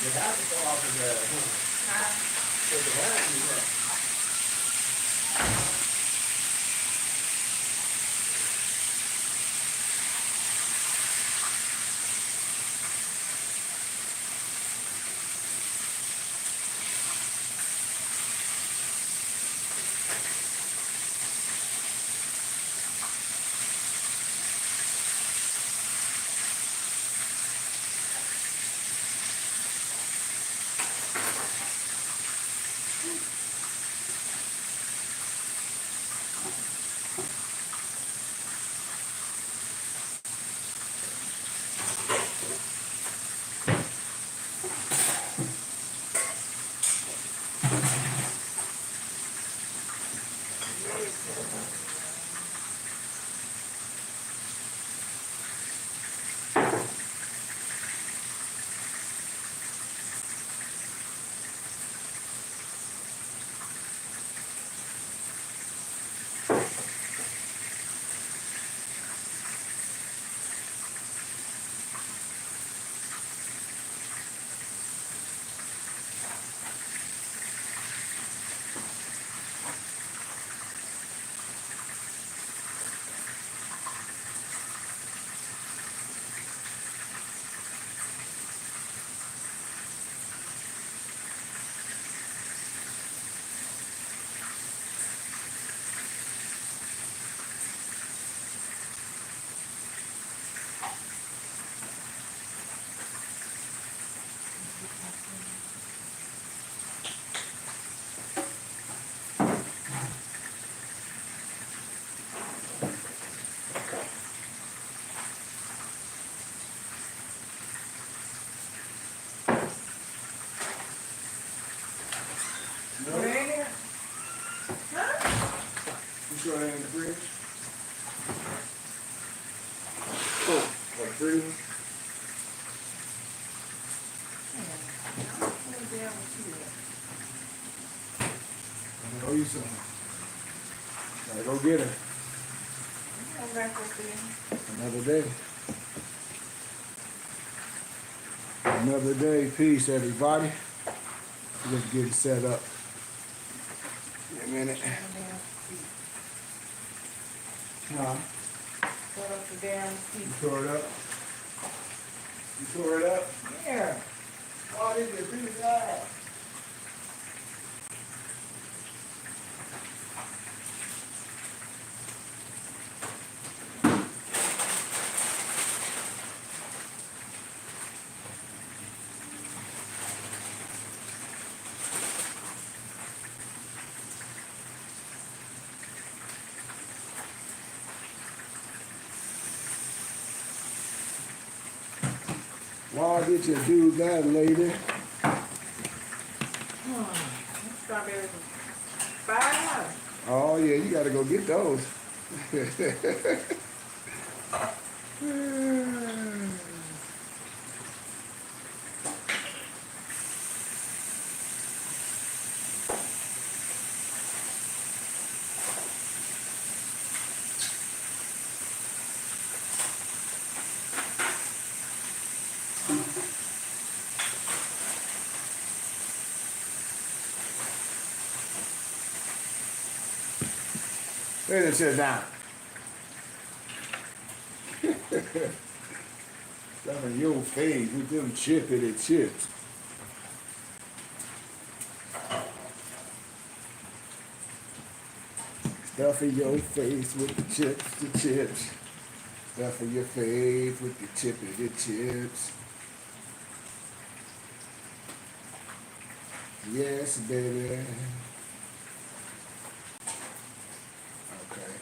You have to go off of that. Because the last you were. No. Huh? You sure it ain't in the fridge? Oh, like freezing? I'm gonna owe you something. Gotta go get her. Another day. Another day. Peace, everybody. We're just getting set up. Give me a minute. Huh? Set up the damn seat. You tore it up? You tore it up? Yeah. Oh, this is really bad. Why did you do that, lady? Strawberries $5. Oh, yeah, you gotta go get those. Wait a sit down. Stuff in your face with them chippity chips. Stuff in your face with the chips. Stuff in your face with the chippity chips. Yes, baby. Okay.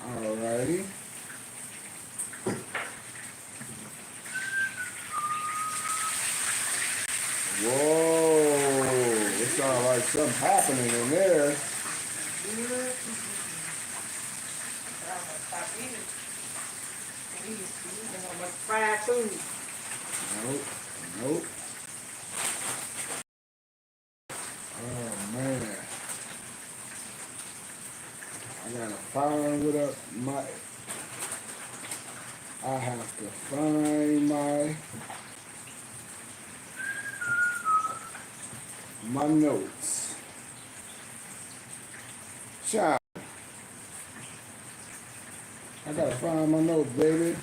Alrighty. Whoa, it sounds like something happening in there. Stop eating. Eating much fried food. Nope. Oh man. I gotta find what up my I have to find my notes. Child, I gotta find my notes, baby.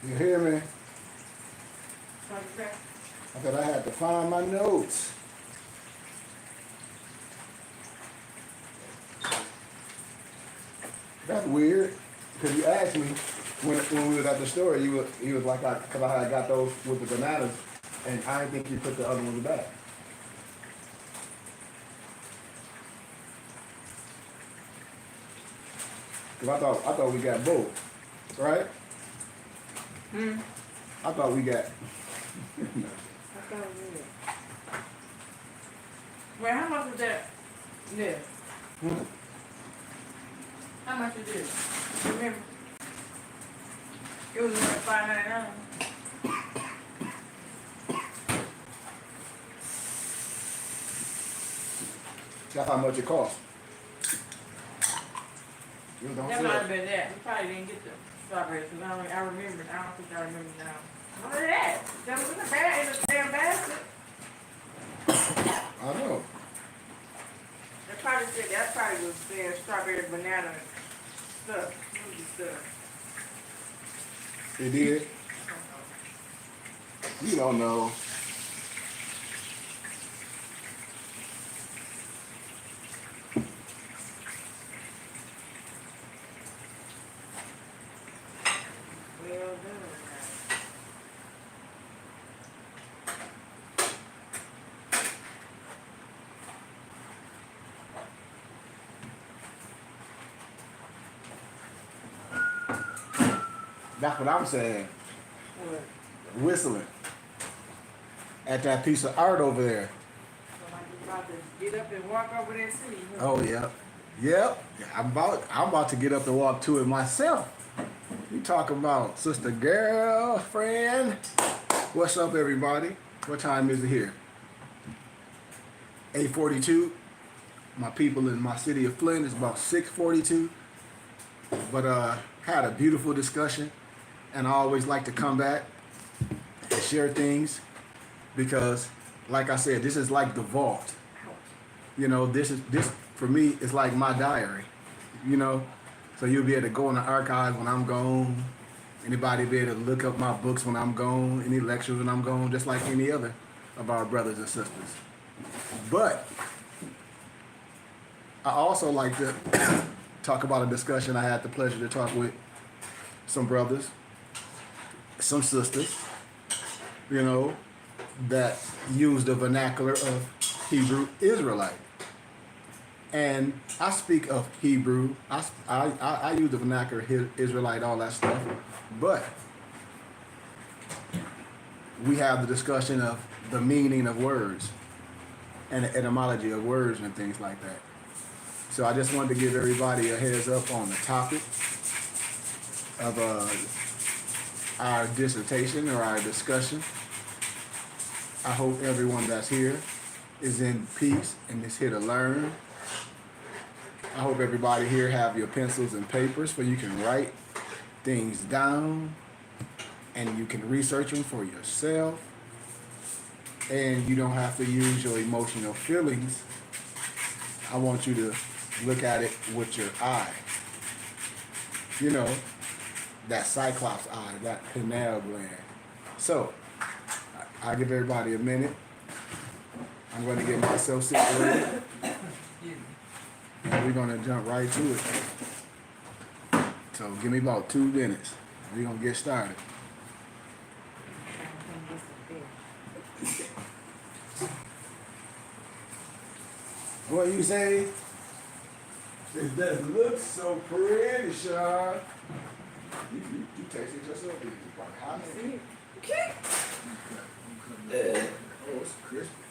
You hear me? What you say? I said I had to find my notes. That's weird, because you asked me when we was at the store, you was like, because I had got those with the bananas, and I didn't think you put the other ones back. Because I thought we got both, right? Hmm. I thought we got. I thought it was. Wait, how much was that? Yeah. How much is this? Remember? It was like $5.99. That's how much it cost. You don't That say might it. have been that. We probably didn't get the strawberries because I remember. I don't think I remember now. What is that? That was in the bag, in the damn basket. I know. That probably said that probably was there strawberry, banana, stuff, smoothie stuff. It did. You don't know. Well done. That's what I'm saying. What? Whistling at that piece of art over there. Somebody about to get up and walk over there and see. Oh yeah. Yep. I'm about to get up and walk to it myself. You talking about sister girlfriend? What's up, everybody? What time is it here? 8:42. My people in my city of Flint is about 6:42. But had a beautiful discussion, and I always like to come back and share things because, like I said, this is like the vault. You know, this for me is like my diary. You know, so you'll be able to go in the archive when I'm gone. Anybody be able to look up my books when I'm gone, any lectures when I'm gone, just like any other of our brothers and sisters. But I also like to talk about a discussion I had the pleasure to talk with some brothers, some sisters, you know, that use the vernacular of Hebrew Israelite. And I speak of Hebrew, I use the vernacular Israelite, all that stuff, but we have the discussion of the meaning of words and the etymology of words and things like that. So I just wanted to give everybody a heads up on the topic of our dissertation or our discussion. I hope everyone that's here is in peace and is here to learn. I hope everybody here have your pencils and papers where you can write things down and you can research them for yourself. And you don't have to use your emotional feelings. I want you to look at it with your eye. You know, that cyclops eye, that pineal gland. So, I'll give everybody a minute. I'm going to get myself situated. And we're going to jump right to it. So, give me about 2 minutes. We're going to get started. What you say? It does look so pretty, Sean. You taste it yourself. You probably hot. Okay. Oh, it's crispy.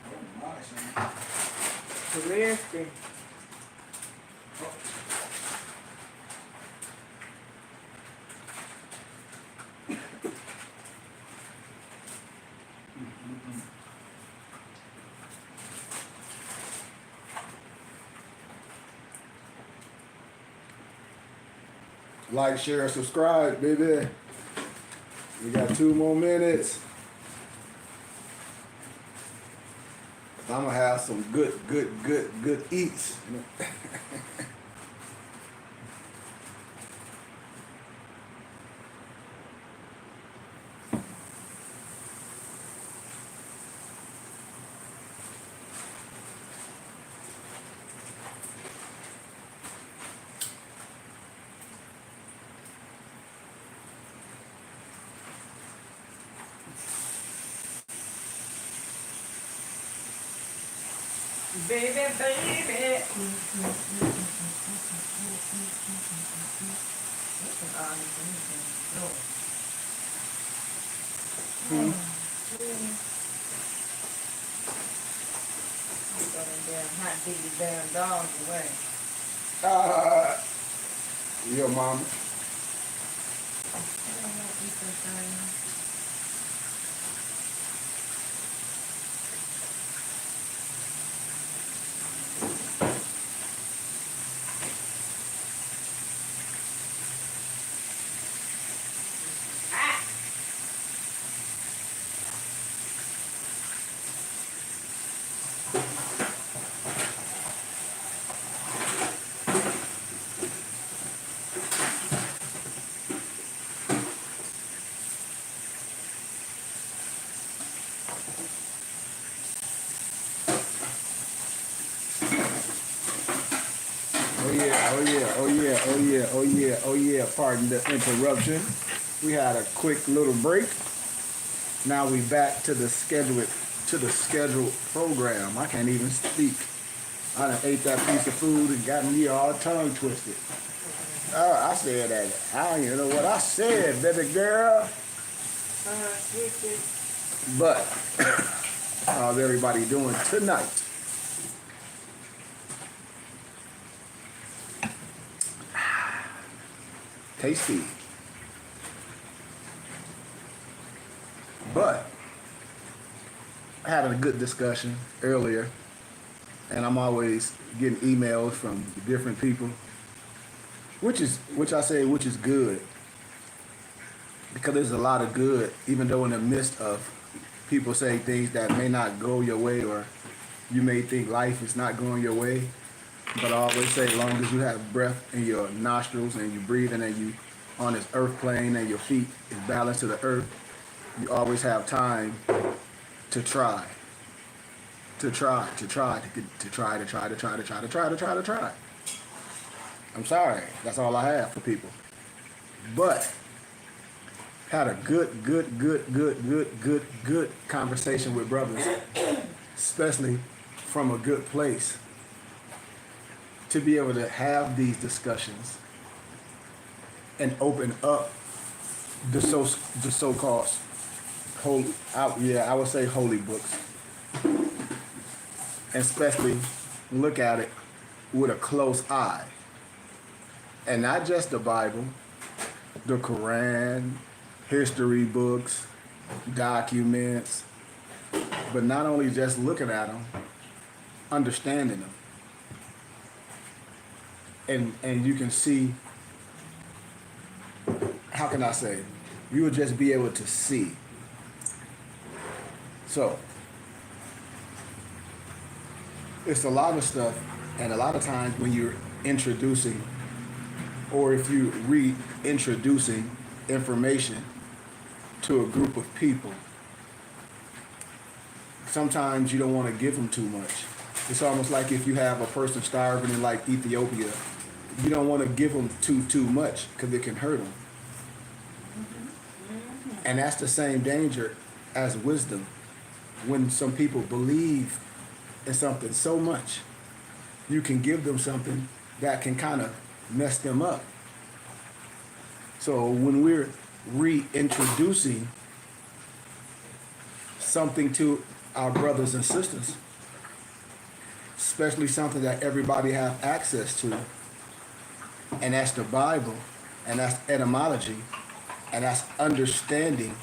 Oh my, Sean. Crispy. like, share, subscribe, baby. We got 2 more minutes. I'm gonna have some good eats. Baby, baby. Hot dig the damn dogs away. Your mama. I don't want to eat this thing. Oh yeah, pardon the interruption. We had a quick little break. Now we back to the scheduled program. I can't even speak. I done ate that piece of food and got me all tongue twisted. I said that. I don't even know what I said, baby girl. But how's everybody doing tonight? Tasty. But I had a good discussion earlier, and I'm always getting emails from different people, which is good, because there's a lot of good, even though in the midst of people say things that may not go your way, or you may think life is not going your way. But I always say, as long as you have breath in your nostrils and you breathing and you on this earth plane and your feet is balanced to the earth, you always have time to try. I'm sorry, that's all I have for people. But had a good conversation with brothers, especially from a good place, to be able to have these discussions and open up the so-called holy, I would say holy books, and especially look at it with a close eye, and not just the Bible, the Quran, history books, documents, but not only just looking at them, understanding them. And you can see, how can I say, you would just be able to see. So, it's a lot of stuff, and a lot of times when you're introducing, or if you reintroducing information to a group of people, sometimes you don't want to give them too much. It's almost like if you have a person starving in like Ethiopia, you don't want to give them too much, because it can hurt them. And that's the same danger as wisdom. When some people believe in something so much, you can give them something that can kind of mess them up. So when we're reintroducing something to our brothers and sisters, especially something that everybody have access to, and that's the Bible, and that's etymology, and that's understanding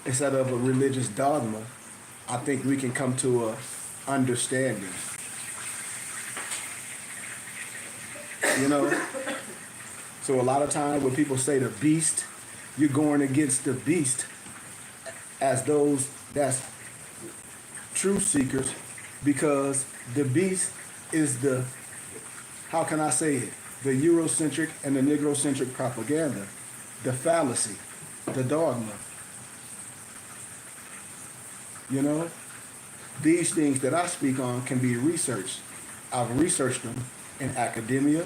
instead of a religious dogma, I think we can come to a understanding. You know, So a lot of times when people say the beast, you're going against the beast as those that's truth seekers, because the beast is the, how can I say it, the Eurocentric and the Negrocentric propaganda, the fallacy, the dogma. You know, these things that I speak on can be researched. I've researched them in academia.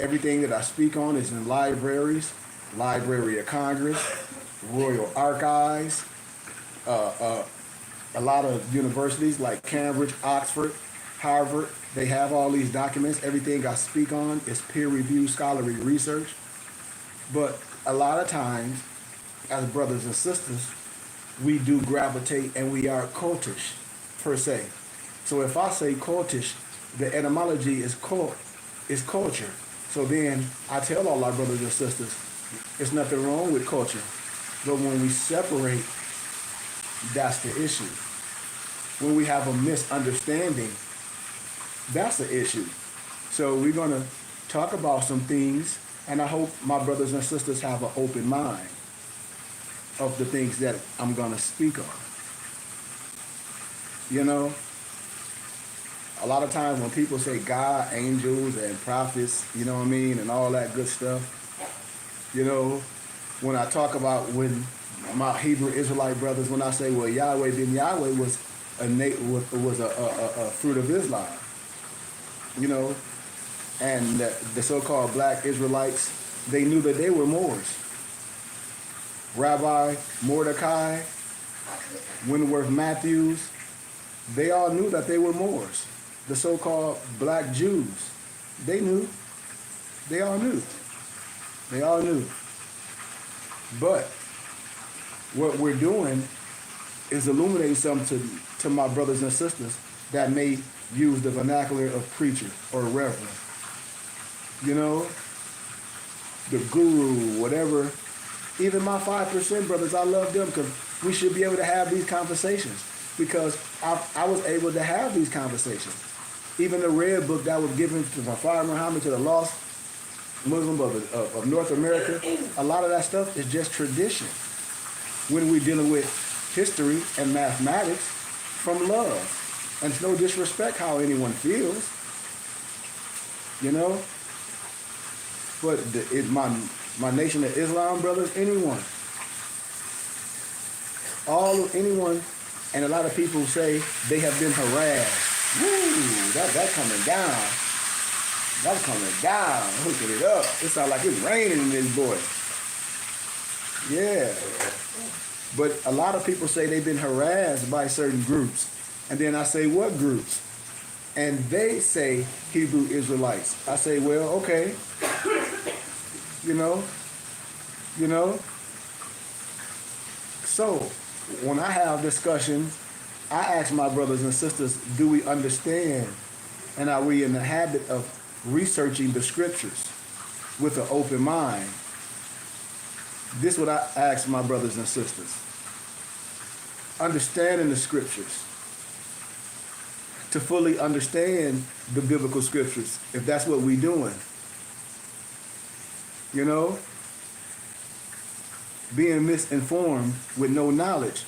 Everything that I speak on is in libraries, Library of Congress, Royal Archives, a lot of universities like Cambridge, Oxford, Harvard. They have all these documents. Everything I speak on is peer-reviewed scholarly research. But a lot of times, as brothers and sisters, we do gravitate and we are cultish, per se. So if I say cultish, the etymology is is culture. So then I tell all our brothers and sisters, there's nothing wrong with culture. But when we separate, that's the issue. When we have a misunderstanding, that's the issue. So we're going to talk about some things, and I hope my brothers and sisters have an open mind of the things that I'm going to speak on. You know, a lot of times when people say God, angels, and prophets, you know what I mean, and all that good stuff, you know, when I talk about when my Hebrew Israelite brothers, when I say, well, Yahweh ben Yahweh was a fruit of Islam, you know, and the so-called black Israelites, they knew that they were Moors. Rabbi Mordecai, Wentworth Matthews, they all knew that they were Moors. The so-called black Jews, they knew. They all knew. They all knew. But what we're doing is illuminating something to my brothers and sisters that may use the vernacular of preacher or reverend. You know, the guru, whatever. Even my 5% brothers, I love them because we should be able to have these conversations, because I was able to have these conversations. Even the red book that was given to Prophet Muhammad, to the lost Muslim of North America, a lot of that stuff is just tradition when we're dealing with history and mathematics from love. And it's no disrespect how anyone feels, you know. But my Nation of Islam brothers, anyone, anyone, and a lot of people say they have been harassed. Woo, that coming down. That's coming down. Hooking it up. It sounds like it's raining in this boy. Yeah. But a lot of people say they've been harassed by certain groups. And then I say, what groups? And they say Hebrew Israelites. I say, well, okay. You know. So when I have discussions, I ask my brothers and sisters, do we understand, and are we in the habit of researching the scriptures with an open mind? This is what I ask my brothers and sisters. Understanding the scriptures. To fully understand the biblical scriptures, if that's what we're doing. You know? Being misinformed with no knowledge.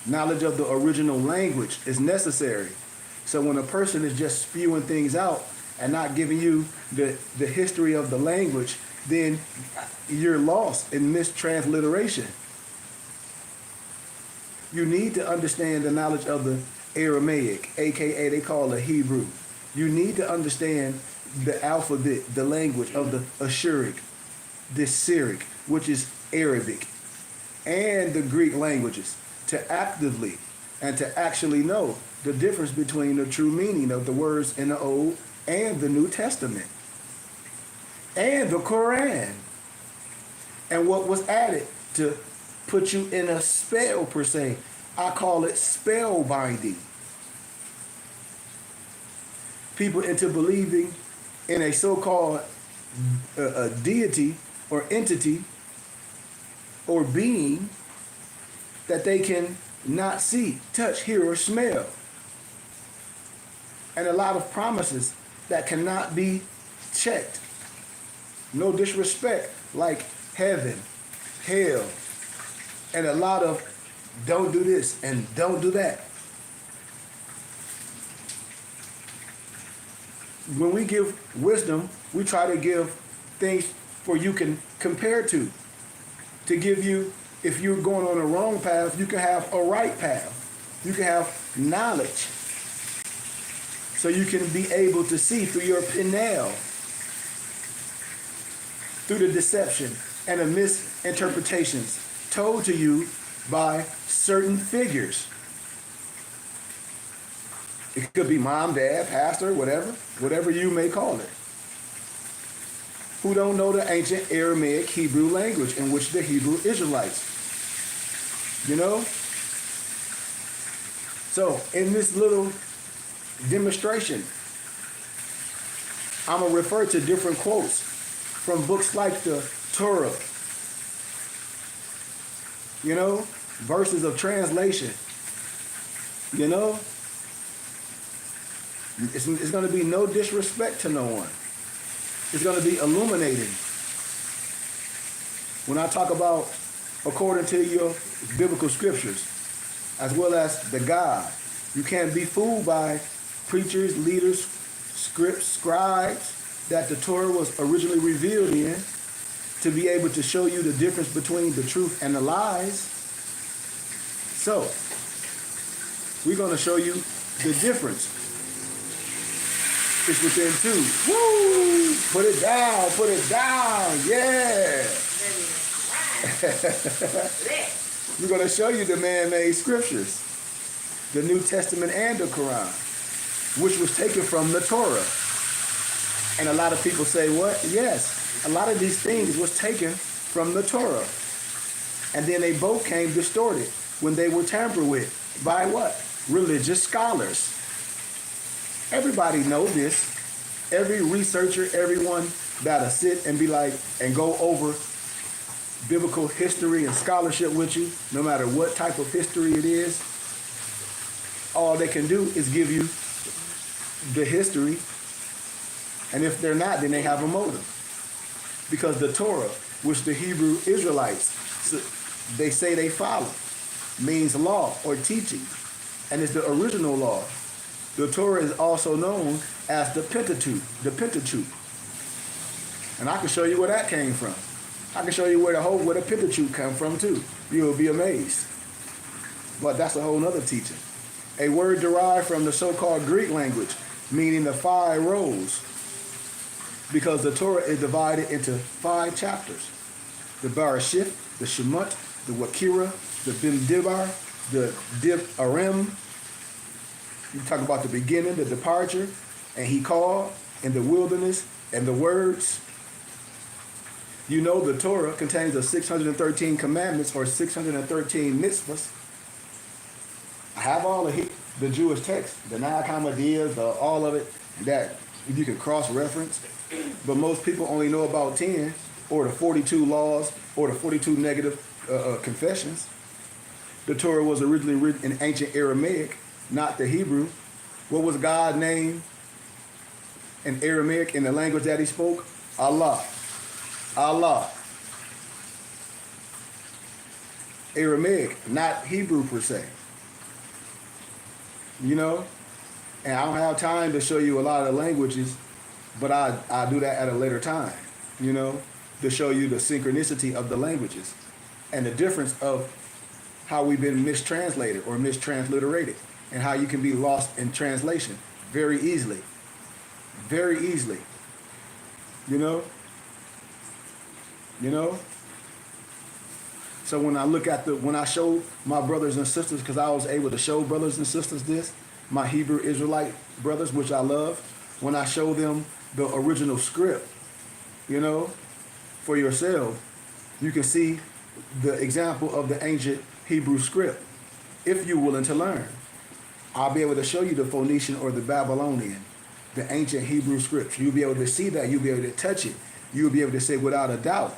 Knowledge of the original language is necessary. So when a person is just spewing things out and not giving you the history of the language, then you're lost in mistransliteration. You need to understand the knowledge of the Aramaic, aka they call it Hebrew. You need to understand the alphabet, the language of the Ashuric, the Syriac, which is Arabic, and the Greek languages, to actively and to actually know the difference between the true meaning of the words in the Old and the New Testament, and the Quran, and what was added to put you in a spell, per se. I call it spell binding. People into believing in a so-called a deity or entity or being that they can not see, touch, hear, or smell. And a lot of promises that cannot be checked. No disrespect, like heaven, hell, and a lot of don't do this and don't do that. When we give wisdom, we try to give things for you can compare to give you, if you're going on a wrong path, you can have a right path. You can have knowledge. So you can be able to see through your pineal, through the deception and the misinterpretations told to you by certain figures. It could be mom, dad, pastor, whatever you may call it, who don't know the ancient Aramaic Hebrew language in which the Hebrew Israelites, you know? So in this little demonstration, I'm going to refer to different quotes from books like the Torah, you know, verses of translation, you know. It's going to be no disrespect to no one. It's going to be illuminating. When I talk about according to your biblical scriptures, as well as the God, you can't be fooled by preachers, leaders, scribes that the Torah was originally revealed in to be able to show you the difference between the truth and the lies. So, we're going to show you the difference. It's within two. Woo! Put it down, yeah! We're going to show you the man-made scriptures, the New Testament and the Quran, which was taken from the Torah. And a lot of people say, what? Yes, a lot of these things was taken from the Torah. And then they both came distorted when they were tampered with by what? Religious scholars. Everybody knows this. Every researcher, everyone that'll sit and be like, and go over biblical history and scholarship with you, no matter what type of history it is, all they can do is give you the history. And if they're not, then they have a motive. Because the Torah, which the Hebrew Israelites, they say they follow, means law or teaching. And it's the original law. The Torah is also known as the Pentateuch. And I can show you where that came from. I can show you where the Pentateuch come from too. You'll be amazed. But that's a whole nother teaching. A word derived from the so-called Greek language, meaning the 5 rolls. Because the Torah is divided into 5 chapters. The Bereshit, the Shemot, the Wakira, the Bimdibar, the Dib-Arim. You talk about the beginning, the departure, and he called in the wilderness, and the words. You know the Torah contains the 613 commandments or 613 mitzvahs. I have all of the Jewish text, the Nag Hammadiyyah, all of it, that you can cross-reference. But most people only know about 10, or the 42 laws, or the 42 negative confessions. The Torah was originally written in ancient Aramaic, not the Hebrew. What was God's name in Aramaic, in the language that he spoke? Allah. Allah. Aramaic, not Hebrew per se. You know? And I don't have time to show you a lot of languages, but I do that at a later time, you know, to show you the synchronicity of the languages and the difference of how we've been mistranslated or mistransliterated, and how you can be lost in translation very easily. Very easily. You know? You know? So when I show my brothers and sisters, because I was able to show brothers and sisters this, my Hebrew Israelite brothers, which I love, when I show them the original script, you know, for yourself, you can see the example of the ancient Hebrew script, if you're willing to learn. I'll be able to show you the Phoenician or the Babylonian, the ancient Hebrew scripts. You'll be able to see that. You'll be able to touch it. You'll be able to say without a doubt,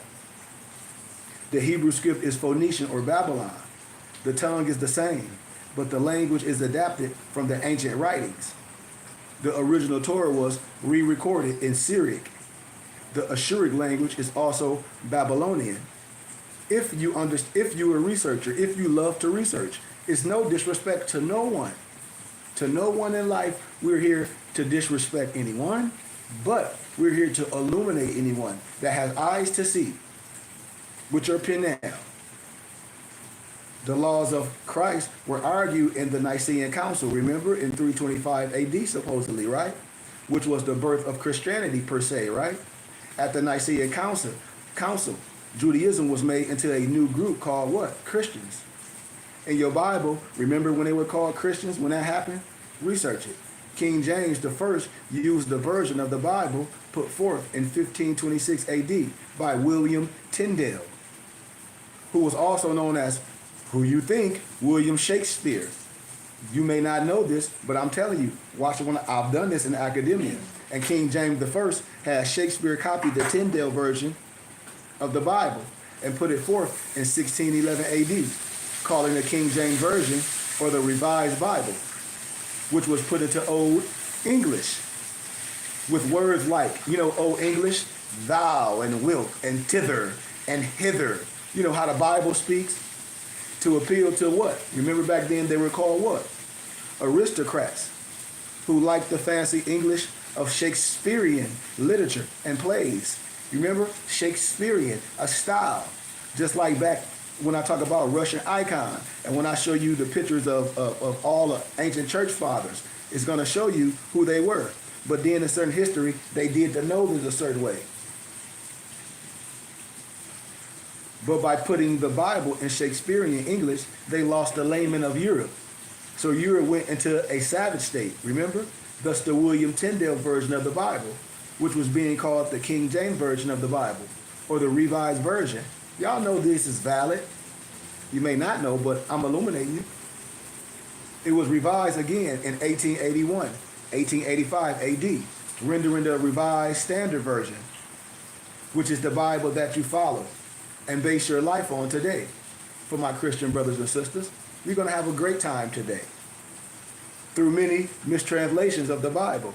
the Hebrew script is Phoenician or Babylon. The tongue is the same, but the language is adapted from the ancient writings. The original Torah was re-recorded in Syriac, The Ashuric language is also Babylonian. If you're a researcher, if you love to research, it's no disrespect to no one. To no one in life, we're here to disrespect anyone, but we're here to illuminate anyone that has eyes to see with your pen now. The laws of Christ were argued in the Nicene Council, remember, in 325 AD, supposedly, right? Which was the birth of Christianity, per se, right? At the Nicene Council, Judaism was made into a new group called what? Christians. In your Bible, remember when they were called Christians, when that happened? Research it. King James the First used the version of the Bible put forth in 1526 AD by William Tyndale, who was also known as, who you think, William Shakespeare. You may not know this, but I'm telling you, watch it when I've done this in academia. And King James the First had Shakespeare copied the Tyndale version of the Bible and put it forth in 1611 AD, calling the King James Version or the Revised Bible, which was put into Old English with words like, Old English, thou and wilt and thither and hither. You know how the Bible speaks? To appeal to what? Remember back then they were called what? Aristocrats, who liked the fancy English of Shakespearean literature and plays. Remember? Shakespearean, a style. Just like back when I talk about Russian icon, and when I show you the pictures of all the ancient church fathers, it's going to show you who they were. But then in certain history, they did the noses a certain way. But by putting the Bible in Shakespearean English, they lost the layman of Europe. So Europe went into a savage state, remember? Thus the William Tyndale version of the Bible, which was being called the King James Version of the Bible, or the Revised Version. Y'all know this is valid. You may not know, but I'm illuminating you. It was revised again in 1881, 1885 AD, rendering the Revised Standard Version, which is the Bible that you follow and base your life on today. For my Christian brothers and sisters, we're going to have a great time today. Through many mistranslations of the Bible,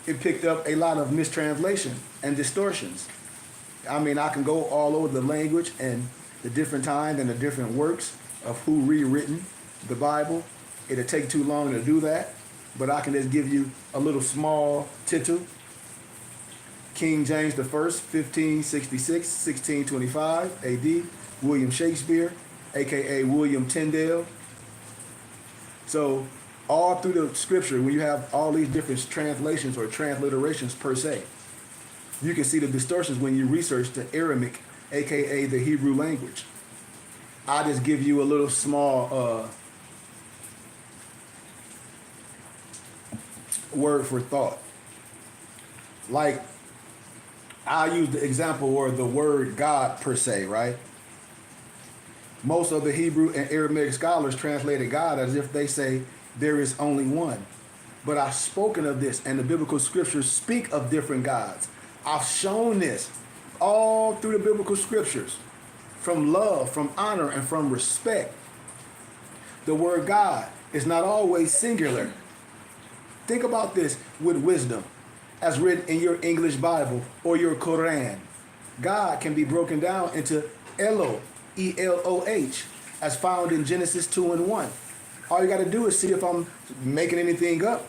it picked up a lot of mistranslation and distortions. I mean, I can go all over the language and the different times and the different works of who rewritten the Bible. It'll take too long to do that, but I can just give you a little small tittle. King James the First, 1566, 1625 AD, William Shakespeare, aka William Tyndale. So all through the scripture, when you have all these different translations or transliterations per se, you can see the distortions when you research the Aramaic, aka the Hebrew language. I'll just give you a little small word for thought. Like, I'll use the example or the word God per se, right? Most of the Hebrew and Aramaic scholars translated God as if they say there is only one. But I've spoken of this, and the biblical scriptures speak of different gods. I've shown this all through the biblical scriptures, from love, from honor, and from respect. The word God is not always singular. Think about this with wisdom, as written in your English Bible or your Quran. God can be broken down into Elo, E-L-O-H, as found in Genesis 2 and 1. All you got to do is see if I'm making anything up,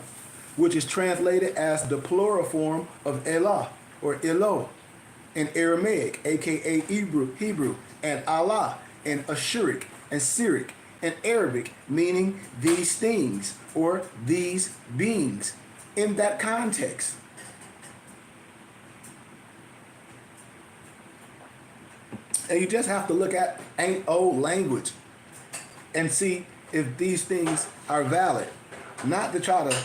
which is translated as the plural form of Elah or Elo in Aramaic, aka Hebrew, and Allah in Ashuric and Syriac and Arabic, meaning these things or these beings in that context. And you just have to look at ain't old language and see if these things are valid. Not to try to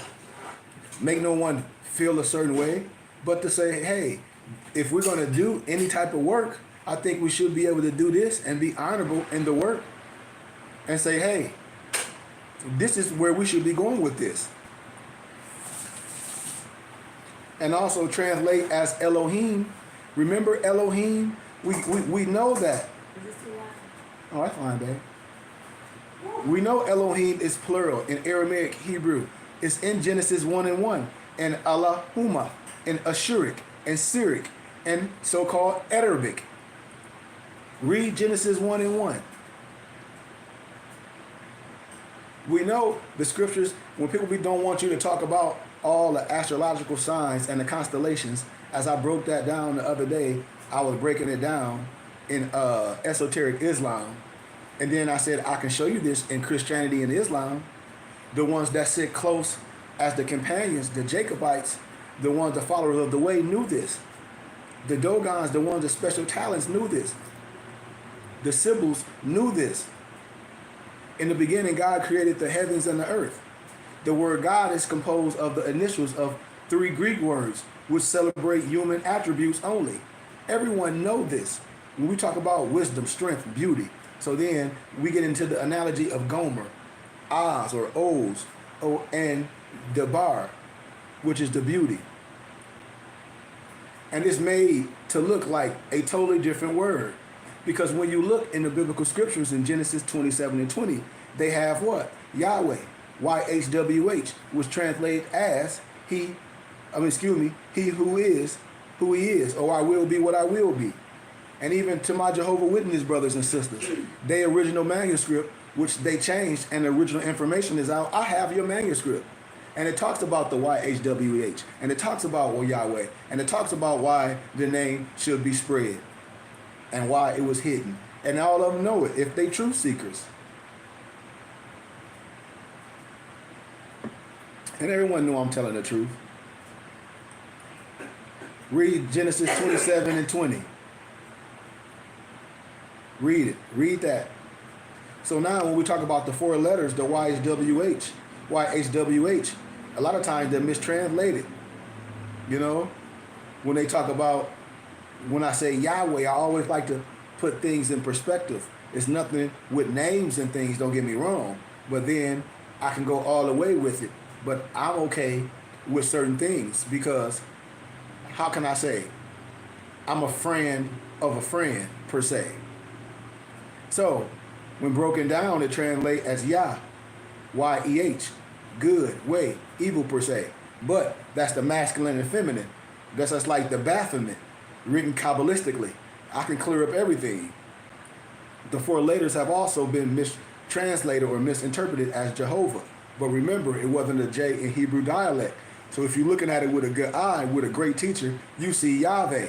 make no one feel a certain way, but to say, hey, if we're going to do any type of work, I think we should be able to do this and be honorable in the work and say, hey, this is where we should be going with this. And also translate as Elohim. Remember Elohim? We know that. Is this too loud? Oh, that's fine, babe. We know Elohim is plural in Aramaic, Hebrew. It's in Genesis 1 and 1, and Allahumma in Ashuric and Syriac and so-called Arabic. Read Genesis 1 and 1. We know the scriptures, when people don't want you to talk about all the astrological signs and the constellations, as I broke that down the other day, I was breaking it down in esoteric Islam. And then I said, I can show you this in Christianity and Islam. The ones that sit close as the companions, the Jacobites, the ones, the followers of the way, knew this. The Dogons, the ones with special talents, knew this. The Sibyls knew this. In the beginning, God created the heavens and the earth. The word God is composed of the initials of 3 Greek words, which celebrate human attributes only. Everyone knows this. When we talk about wisdom, strength, beauty, so then we get into the analogy of Gomer, Oz or Oz, and Debar, which is the beauty. And it's made to look like a totally different word. Because when you look in the biblical scriptures in Genesis 27 and 20, they have what? Yahweh, YHWH, which translates as he who is who he is, or I will be what I will be. And even to my Jehovah's Witness brothers and sisters, their original manuscript, which they changed and the original information is out, I have your manuscript. And it talks about the YHWH, and it talks about Yahweh, and it talks about why the name should be spread and why it was hidden. And all of them know it if they truth seekers. And everyone knew I'm telling the truth. Read Genesis 27 and 20. Read it. Read that. So now when we talk about the 4 letters, the YHWH, a lot of times they're mistranslated. You know, when they talk about, when I say Yahweh, I always like to put things in perspective. It's nothing with names and things, don't get me wrong. But then I can go all the way with it. But I'm okay with certain things because how can I say? I'm a friend of a friend, per se. So, when broken down, it translates as Yah, Y-E-H, good, way, evil, per se. But that's the masculine and feminine. That's just like the Baphomet, written Kabbalistically. I can clear up everything. The 4 letters have also been mistranslated or misinterpreted as Jehovah. But remember, it wasn't a J in Hebrew dialect. So if you're looking at it with a good eye, with a great teacher, you see Yahweh.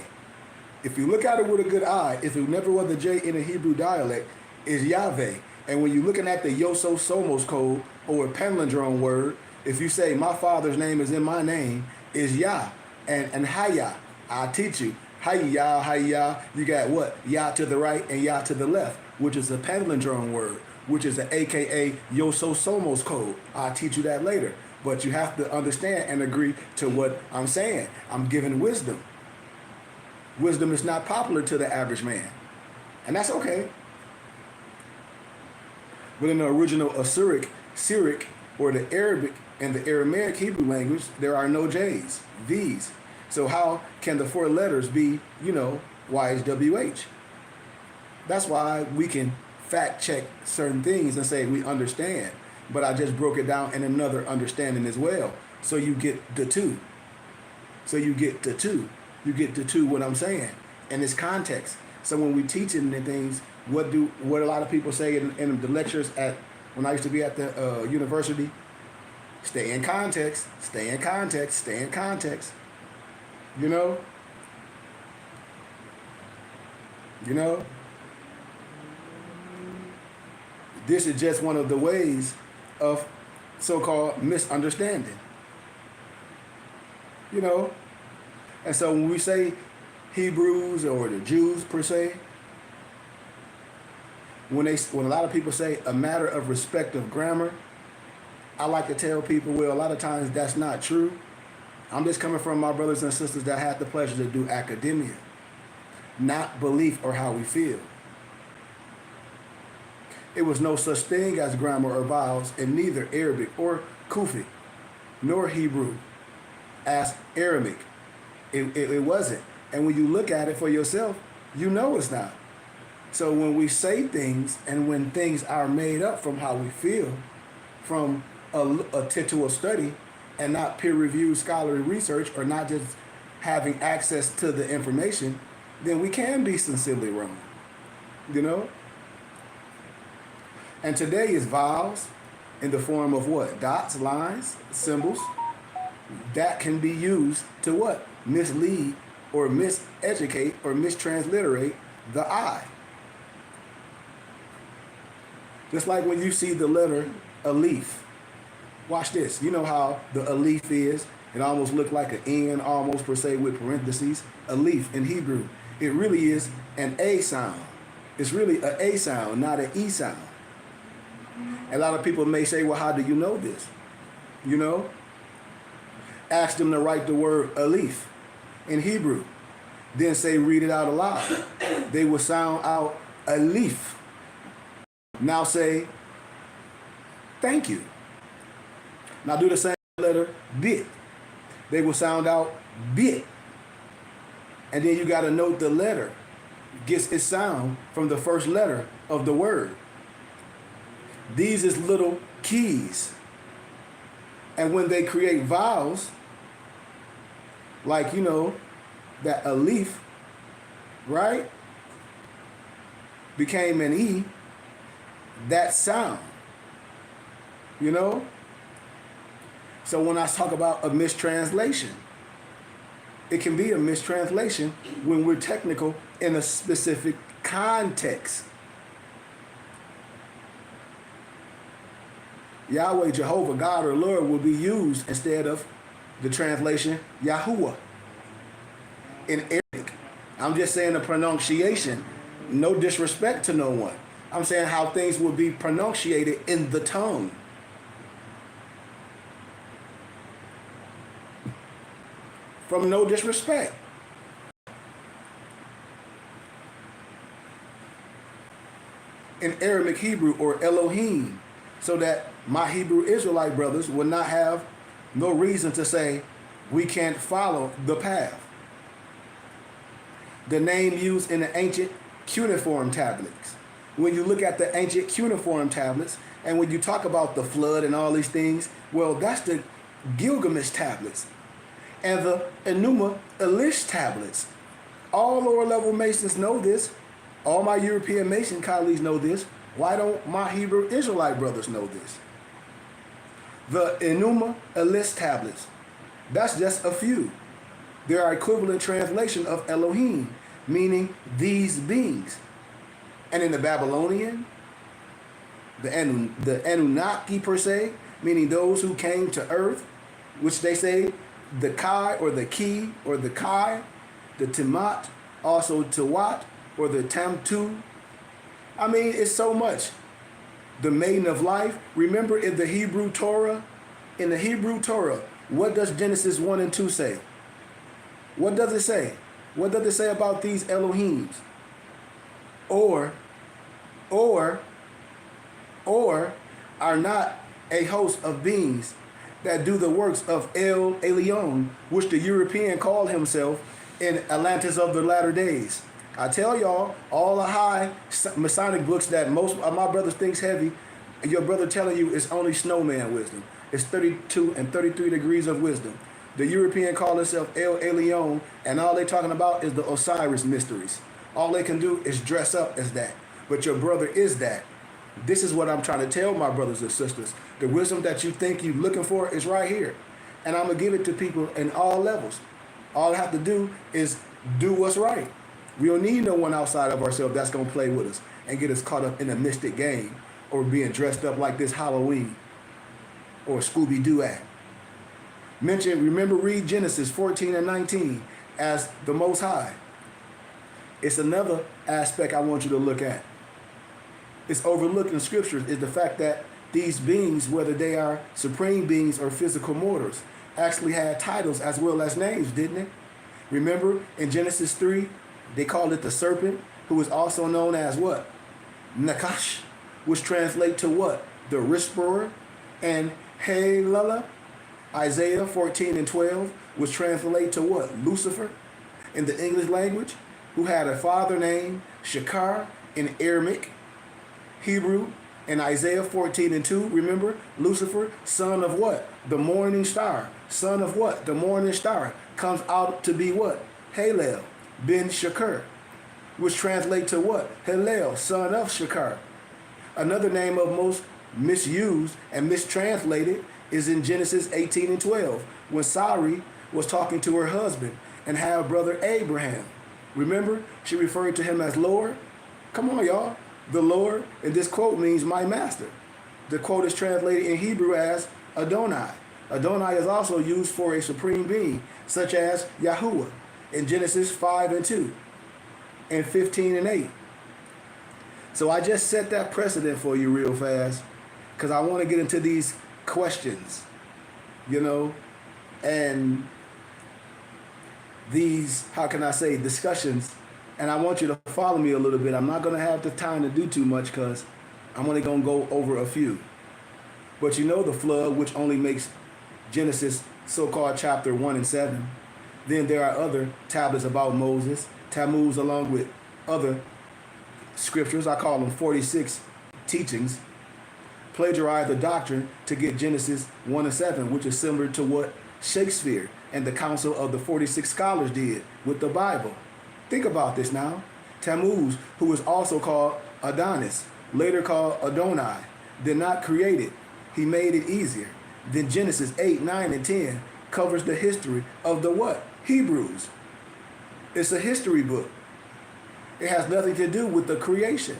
If you look at it with a good eye, if it never was a J in a Hebrew dialect, it's Yahweh. And when you're looking at the Yoso Somos code or a palindrome word, if you say my father's name is in my name, is Yah. And Hayah, I teach you. Hayah, you got what? Yah to the right and Yah to the left, which is a palindrome word, which is an AKA Yoso Somos code. I'll teach you that later. But you have to understand and agree to what I'm saying. I'm giving wisdom. Wisdom is not popular to the average man. And that's okay. But in the original Assyric, Syriac, or the Arabic and the Aramaic Hebrew language, there are no J's, V's. So how can the 4 letters be, YHWH? That's why we can fact check certain things and say we understand. But I just broke it down in another understanding as well. So you get the 2. You get the 2 what I'm saying in this context. So when we teaching the things, what a lot of people say in the lectures when I used to be at the university, stay in context, stay in context, stay in context. You know? This is just one of the ways of so-called misunderstanding. And so when we say Hebrews or the Jews per se, when a lot of people say a matter of respect of grammar, I like to tell people, well, a lot of times that's not true. I'm just coming from my brothers and sisters that had the pleasure to do academia, not belief or how we feel. It was no such thing as grammar or vowels in neither Arabic or Kufic, nor Hebrew as Aramaic. It wasn't. And when you look at it for yourself, you know it's not. So when we say things and when things are made up from how we feel, from a textual study and not peer-reviewed scholarly research or not just having access to the information, then we can be sincerely wrong. You know? And today is vowels in the form of what? Dots, lines, symbols. That can be used to what? Mislead or miseducate or mistransliterate the I. Just like when you see the letter alif. Watch this. You know how the alif is? It almost looked like an N, almost per se, with parentheses. Alif in Hebrew. It really is an A sound. It's really an A sound, not an E sound. A lot of people may say, well, how do you know this? You know? Ask them to write the word alif in Hebrew. Then say, read it out aloud. They will sound out alif. Now say, thank you. Now do the same letter, bit. They will sound out bit. And then you got to note the letter gets its sound from the first letter of the word. These is little keys. And when they create vowels, like, you know, that alif, right, became an E, that sound, you know? So when I talk about a mistranslation, it can be a mistranslation when we're technical in a specific context. Yahweh, Jehovah, God, or Lord will be used instead of the translation Yahuwah in Arabic. I'm just saying the pronunciation, no disrespect to no one. I'm saying how things will be pronunciated in the tongue. From no disrespect. In Aramaic Hebrew or Elohim, so that my Hebrew Israelite brothers would not have no reason to say we can't follow the path. The name used in the ancient cuneiform tablets. When you look at the ancient cuneiform tablets, and when you talk about the flood and all these things, well, that's the Gilgamesh tablets and the Enuma Elish tablets. All lower level Masons know this. All my European Mason colleagues know this. Why don't my Hebrew Israelite brothers know this? The Enuma Elish tablets. That's just a few. They are equivalent translation of Elohim, meaning these beings. And in the Babylonian, the Anunnaki per se, meaning those who came to earth, which they say the Kai or the Ki or the Kai, the Timat, also Tawat or the Tamtu. I mean, it's so much. The maiden of life. Remember in the Hebrew Torah, what does Genesis 1 and 2 say? What does it say? What does it say about these Elohims? Or are not a host of beings that do the works of El Elyon, which the European called himself in Atlantis of the latter days. I tell y'all, all the high Masonic books that most of my brothers thinks heavy, your brother telling you it's only snowman wisdom. It's 32 and 33 degrees of wisdom. The European call himself El Elyon, and all they talking about is the Osiris mysteries. All they can do is dress up as that. But your brother is that. This is what I'm trying to tell my brothers and sisters. The wisdom that you think you're looking for is right here. And I'm going to give it to people in all levels. All I have to do is do what's right. We don't need no one outside of ourselves that's going to play with us and get us caught up in a mystic game or being dressed up like this Halloween or Scooby-Doo act. Remember, read Genesis 14 and 19 as the Most High. It's another aspect I want you to look at. It's overlooked in scriptures is the fact that these beings, whether they are supreme beings or physical mortals, actually had titles as well as names, didn't it? Remember in Genesis 3, they called it the serpent, who is also known as what? Nakash, which translate to what? The whisperer. And Hey-Lala, Isaiah 14 and 12, which translate to what? Lucifer in the English language, who had a father named Shakar in Aramaic, Hebrew, In Isaiah 14:2, remember, Lucifer, son of what? The morning star. Son of what? The morning star. Comes out to be what? Halel ben Shakar, which translate to what? Hillel, son of Shakar. Another name of most misused and mistranslated is in Genesis 18:12, when Sarai was talking to her husband and half brother Abraham. Remember, she referred to him as Lord. Come on, y'all. The Lord in this quote means my master. The quote is translated in Hebrew as Adonai. Adonai is also used for a supreme being, such as Yahuwah in Genesis 5:2 and 15:8. So I just set that precedent for you real fast because I want to get into these questions, and these, how can I say, discussions. And I want you to follow me a little bit. I'm not going to have the time to do too much because I'm only going to go over a few. But the flood, which only makes Genesis so-called chapter 1 and 7. Then there are other tablets about Moses, Tammuz, along with other scriptures. I call them 46 teachings. Plagiarize the doctrine to get Genesis 1 and 7, which is similar to what Shakespeare and the Council of the 46 Scholars did with the Bible. Think about this now. Tammuz, who is also called Adonis, later called Adonai, did not create it. He made it easier. Then Genesis 8, 9, and 10 covers the history of the what? Hebrews. It's a history book. It has nothing to do with the creation.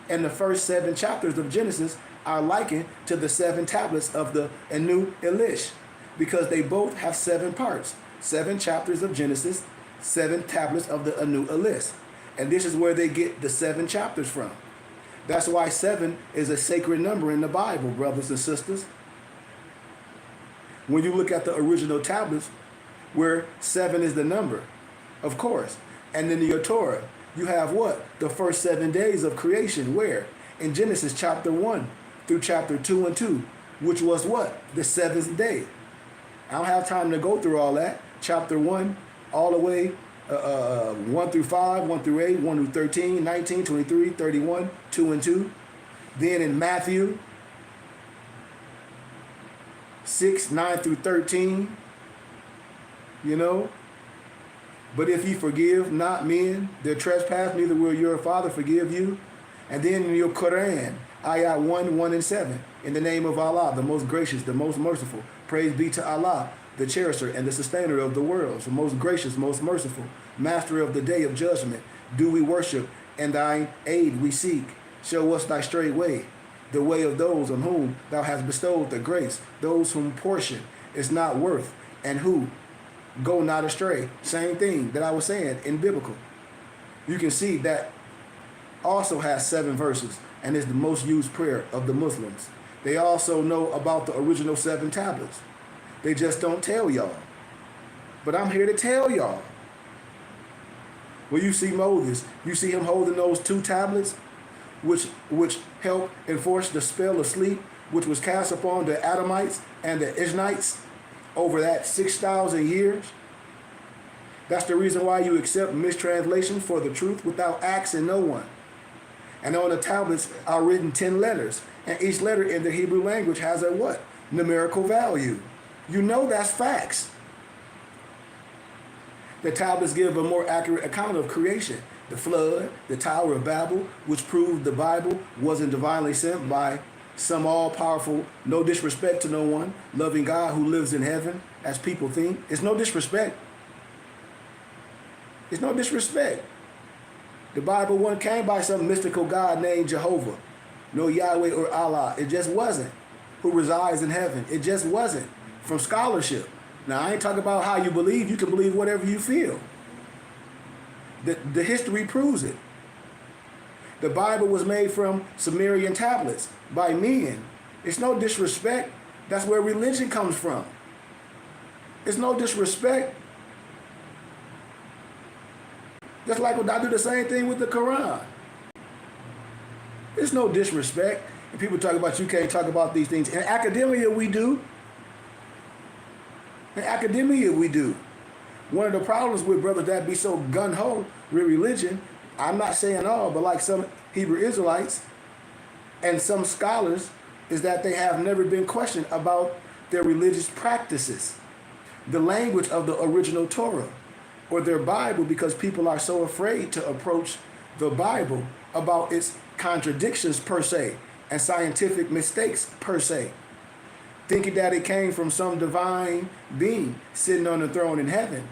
And the first 7 chapters of Genesis are likened to the 7 tablets of the Enu Elish, because they both have 7 parts. 7 chapters of Genesis, 7 tablets of the Enu Elish. And this is where they get the 7 chapters from. That's why 7 is a sacred number in the Bible, brothers and sisters. When you look at the original tablets, where 7 is the number, of course. And in the Torah, you have what? The first 7 days of creation, where? In Genesis chapter 1 through chapter 2 and 2, which was what? The 7th day. I don't have time to go through all that. Chapter 1, all the way 1 through 5, 1 through 8, 1 through 13, 19, 23, 31, 2 and 2. Then in Matthew 6, 9 through 13, But if ye forgive not men their trespass, neither will your Father forgive you. And then in your Quran, ayat 1, 1 and 7, in the name of Allah, the most gracious, the most merciful. Praise be to Allah, the cherisher and the sustainer of the worlds, the most gracious, most merciful, master of the day of judgment. Do we worship, and thine aid we seek. Show us thy straight way, the way of those on whom thou hast bestowed the grace, those whom portion is not worth, and who go not astray. Same thing that I was saying in biblical. You can see that also has 7 verses and is the most used prayer of the Muslims. They also know about the original 7 tablets. They just don't tell y'all. But I'm here to tell y'all. When you see Moses, you see him holding those 2 tablets, which help enforce the spell of sleep, which was cast upon the Adamites and the Ishnites over that 6,000 years. That's the reason why you accept mistranslation for the truth without asking no one. And on the tablets are written 10 letters, and each letter in the Hebrew language has a what? Numerical value. That's facts. The tablets give a more accurate account of creation. The flood, the Tower of Babel, which proved the Bible wasn't divinely sent by some all-powerful, no disrespect to no one, loving God who lives in heaven, as people think. It's no disrespect. It's no disrespect. The Bible wasn't came by some mystical God named Jehovah, no Yahweh or Allah. It just wasn't. Who resides in heaven. It just wasn't. From scholarship. Now, I ain't talking about how you believe. You can believe whatever you feel. The history proves it. The Bible was made from Sumerian tablets by men. It's no disrespect. That's where religion comes from. It's no disrespect. Just like when I do the same thing with the Quran. It's no disrespect. And people talk about you can't talk about these things. In academia, we do. In academia, we do. One of the problems with brothers that be so gun-ho with religion, I'm not saying all, but like some Hebrew Israelites, And some scholars is that they have never been questioned about their religious practices, the language of the original Torah, or their Bible, because people are so afraid to approach the Bible about its contradictions per se and scientific mistakes per se, thinking that it came from some divine being sitting on the throne in heaven.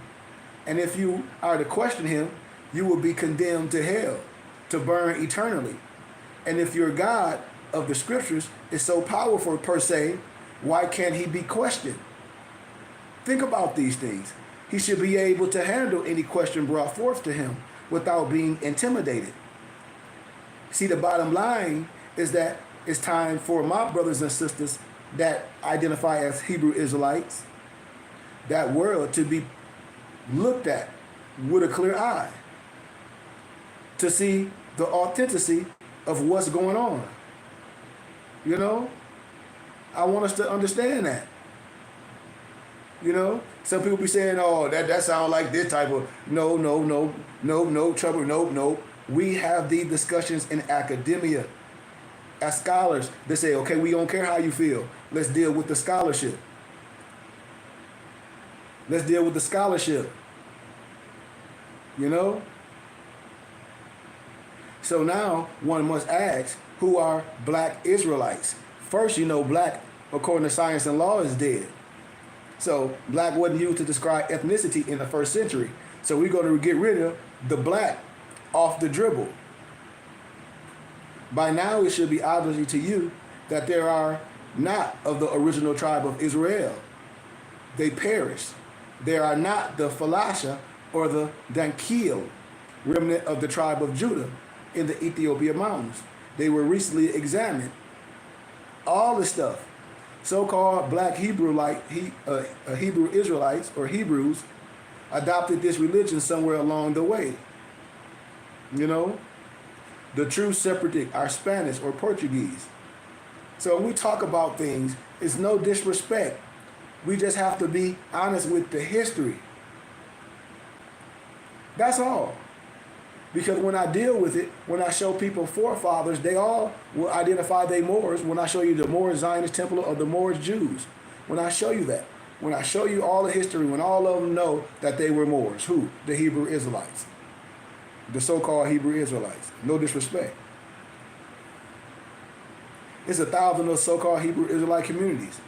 And if you are to question him, you will be condemned to hell, to burn eternally. And if your God of the scriptures is so powerful per se, why can't he be questioned? Think about these things. He should be able to handle any question brought forth to him without being intimidated. See, the bottom line is that it's time for my brothers and sisters that identify as Hebrew Israelites, that world, to be looked at with a clear eye, to see the authenticity of what's going on. You know, I want us to understand that. You know, some people be saying, "Oh, that sounds like this type of no trouble, no." We have these discussions in academia as scholars. They say, "Okay, we don't care how you feel. Let's deal with the scholarship. Let's deal with the scholarship." You know. So now one must ask, who are black Israelites? First, you know, black, according to science and law, is dead. So black wasn't used to describe ethnicity in the first century. So we're going to get rid of the black off the dribble. By now, it should be obvious to you that there are not of the original tribe of Israel. They perished. There are not the Phalasha or the Dankil, remnant of the tribe of Judah, in the Ethiopian mountains. They were recently examined. All the stuff, so-called black Hebrew Israelites or Hebrews, adopted this religion somewhere along the way. You know, the true separatists are Spanish or Portuguese. So when we talk about things, it's no disrespect. We just have to be honest with the history. That's all. Because when I deal with it, when I show people forefathers, they all will identify they Moors. When I show you the Moorish Zionist temple of the Moorish Jews, when I show you that, when I show you all the history, when all of them know that they were Moors, who? The Hebrew Israelites. The so-called Hebrew Israelites. No disrespect. It's 1,000 of so-called Hebrew Israelite communities.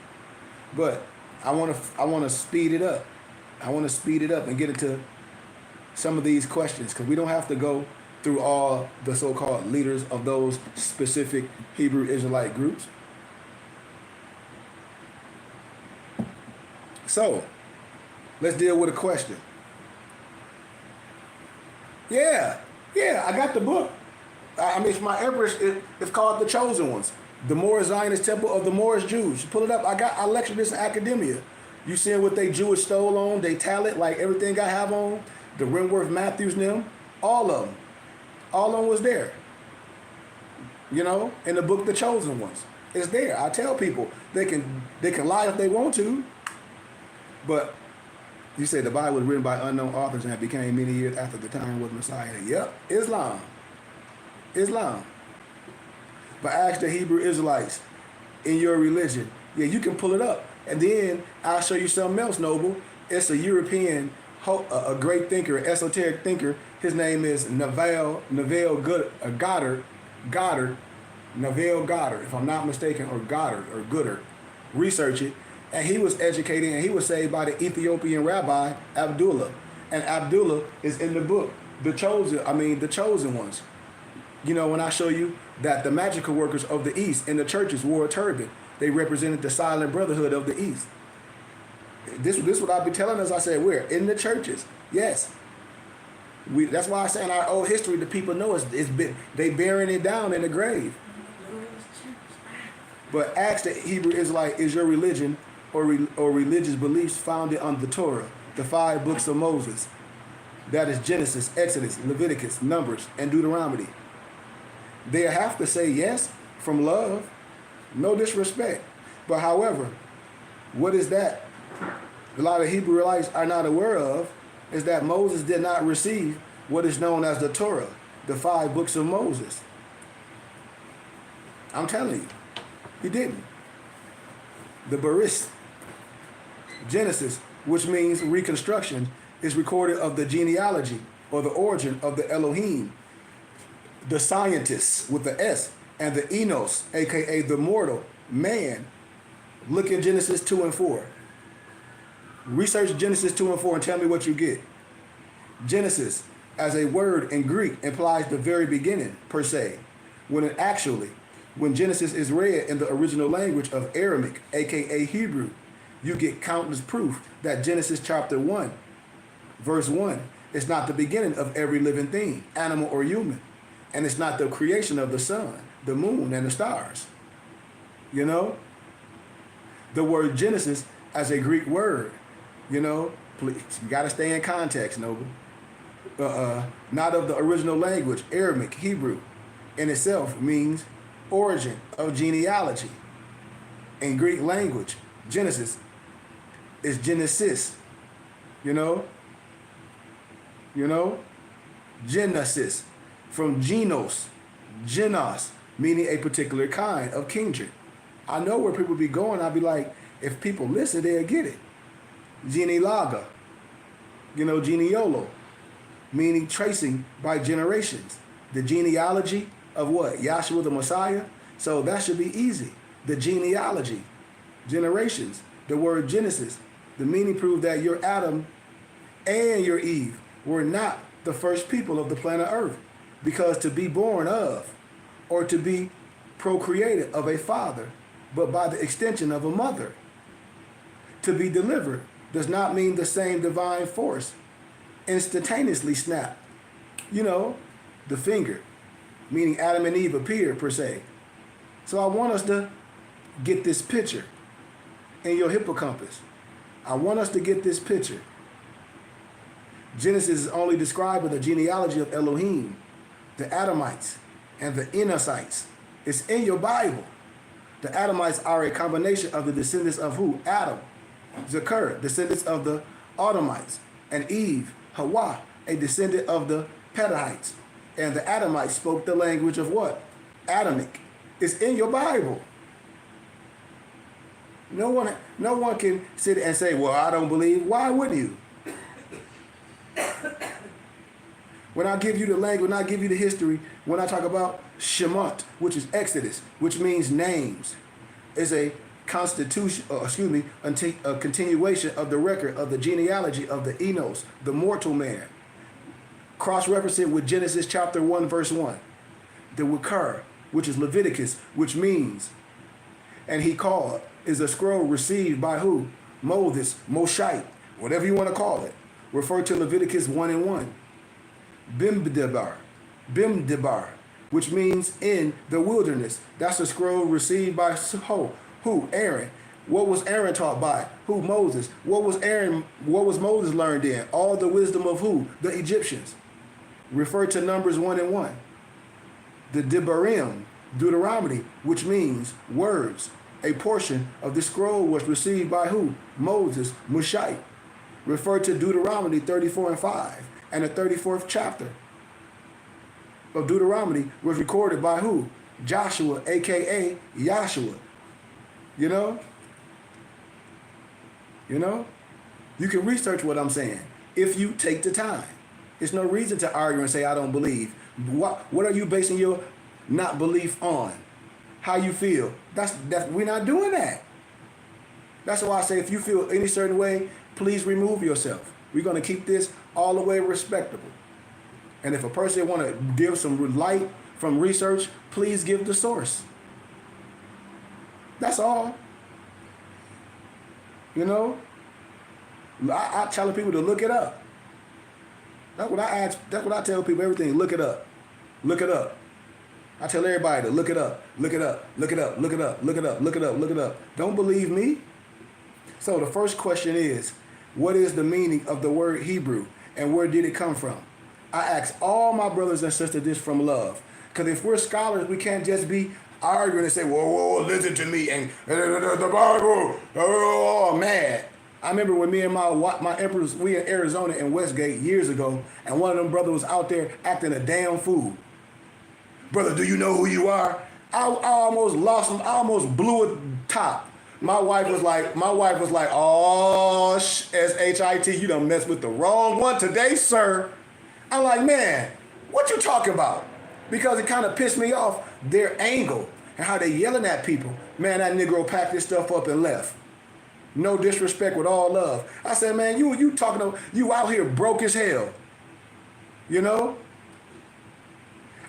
But I want to speed it up. I want to speed it up and get into some of these questions, because we don't have to go through all the so-called leaders of those specific Hebrew Israelite groups. So, let's deal with a question. Yeah, I got the book. I mean, it's my Empress. It's called The Chosen Ones. The Moorish Zionist Temple of the Moorish Jews. You pull it up. I lectured this in academia. You seeing what they Jewish stole on, they talent, like everything I have on, the Renworth Matthews and them, all of them. All of them was there. You know, in the book The Chosen Ones. It's there. I tell people they can lie if they want to. But you say the Bible was written by unknown authors and it became many years after the time of Messiah. Yep, Islam. But ask the Hebrew Israelites in your religion. Yeah, you can pull it up. And then I'll show you something else, Noble. It's a European, a great thinker, esoteric thinker. His name is Neville Goddard, if I'm not mistaken, or Goddard. Research it. And he was educated and he was saved by the Ethiopian rabbi Abdullah. And Abdullah is in the book, The Chosen Ones. You know, when I show you that the magical workers of the East in the churches wore a turban, they represented the silent brotherhood of the East. This what I've been telling us. I said, we're in the churches. Yes. That's why I say in our old history, the people know they burying it down in the grave. But ask the Hebrew Israelite, is your religion or religious beliefs founded on the Torah, the 5 books of Moses? That is Genesis, Exodus, Leviticus, Numbers, and Deuteronomy. They have to say yes from love, no disrespect. But however, what is that a lot of Hebrew Israelites are not aware of is that Moses did not receive what is known as the Torah, the 5 books of Moses. I'm telling you, he didn't. The Bereshit, Genesis, which means reconstruction, is recorded of the genealogy or the origin of the Elohim, the scientists with the S, and the Enos, aka the mortal man. Look at Genesis 2 and 4. Research Genesis 2 and 4 and tell me what you get. Genesis, as a word in Greek, implies the very beginning, per se, when it actually, when Genesis is read in the original language of Aramaic, aka Hebrew, you get countless proof that Genesis chapter 1, verse 1, is not the beginning of every living thing, animal or human. And it's not the creation of the sun, the moon, and the stars. You know? The word Genesis as a Greek word, you know, please, you got to stay in context, Noble. Not of the original language, Aramaic, Hebrew, in itself means origin of genealogy. In Greek language, Genesis is Genesis, you know, Genesis, from genos, meaning a particular kind of kindred. I know where people be going. I'll be like, if people listen, they'll get it. Genealoga, genealo, meaning tracing by generations. The genealogy of what? Yahshua the Messiah. So that should be easy. The genealogy, generations. The word Genesis, the meaning proved that your Adam and your Eve were not the first people of the planet Earth, because to be born of or to be procreated of a father, but by the extension of a mother. To be delivered does not mean the same divine force instantaneously snap. The finger, meaning Adam and Eve appear, per se. So I want us to get this picture in your hippocampus. I want us to get this picture. Genesis is only describing the genealogy of Elohim, the Adamites, and the Enosites. It's in your Bible. The Adamites are a combination of the descendants of who? Adam, Zakar, descendants of the Adamites, and Eve, Hawa, a descendant of the Pedahites. And the Adamites spoke the language of what? Adamic. It's in your Bible. No one can sit and say, well, I don't believe. Why would you? When I give you the language, when I give you the history, when I talk about Shemot, which is Exodus, which means names, is a constitution, a continuation of the record of the genealogy of the Enos, the mortal man. Cross-reference it with Genesis chapter 1, verse 1. The Wakar, which is Leviticus, which means, and he called, is a scroll received by who? Moses, Moshite, whatever you want to call it. Refer to Leviticus 1 and 1. Bimdebar, which means in the wilderness. That's a scroll received by who? Aaron. What was Aaron taught by? Who? Moses. What was Moses learned in? All the wisdom of who? The Egyptians. Refer to Numbers 1 and 1. The Debarim, Deuteronomy, which means words. A portion of the scroll was received by who? Moses, Mushite. Refer to Deuteronomy 34 and 5. And the 34th chapter of Deuteronomy was recorded by who? Joshua, aka Yahshua. You can research what I'm saying if you take the time. There's no reason to argue and say I don't believe. What are you basing your not belief on? How you feel? That's we're not doing that. That's why I say if you feel any certain way, please remove yourself. We're going to keep this all the way respectable. And if a person want to give some light from research, please give the source. That's all. I tell people to look it up. That's what I tell people, everything. Look it up. Look it up. I tell everybody to look it up. Look it up. Look it up. Look it up. Look it up. Look it up. Look it up. Don't believe me? So the first question is, what is the meaning of the word Hebrew and where did it come from? I ask all my brothers and sisters this from love. Because if we're scholars, we can't just be arguing and say, whoa, listen to me, and the Bible, oh, mad. I remember when me and my emperors, we in Arizona in Westgate years ago, and one of them brothers was out there acting a damn fool. Brother, do you know who you are? I almost lost him. I almost blew it top. My wife was like, oh, S-H-I-T, you done messed with the wrong one today, sir. I'm like, man, what you talking about? Because it kind of pissed me off, their angle and how they yelling at people. Man, that Negro packed this stuff up and left. No disrespect, with all love. I said, man, you talking about, you out here broke as hell. You know?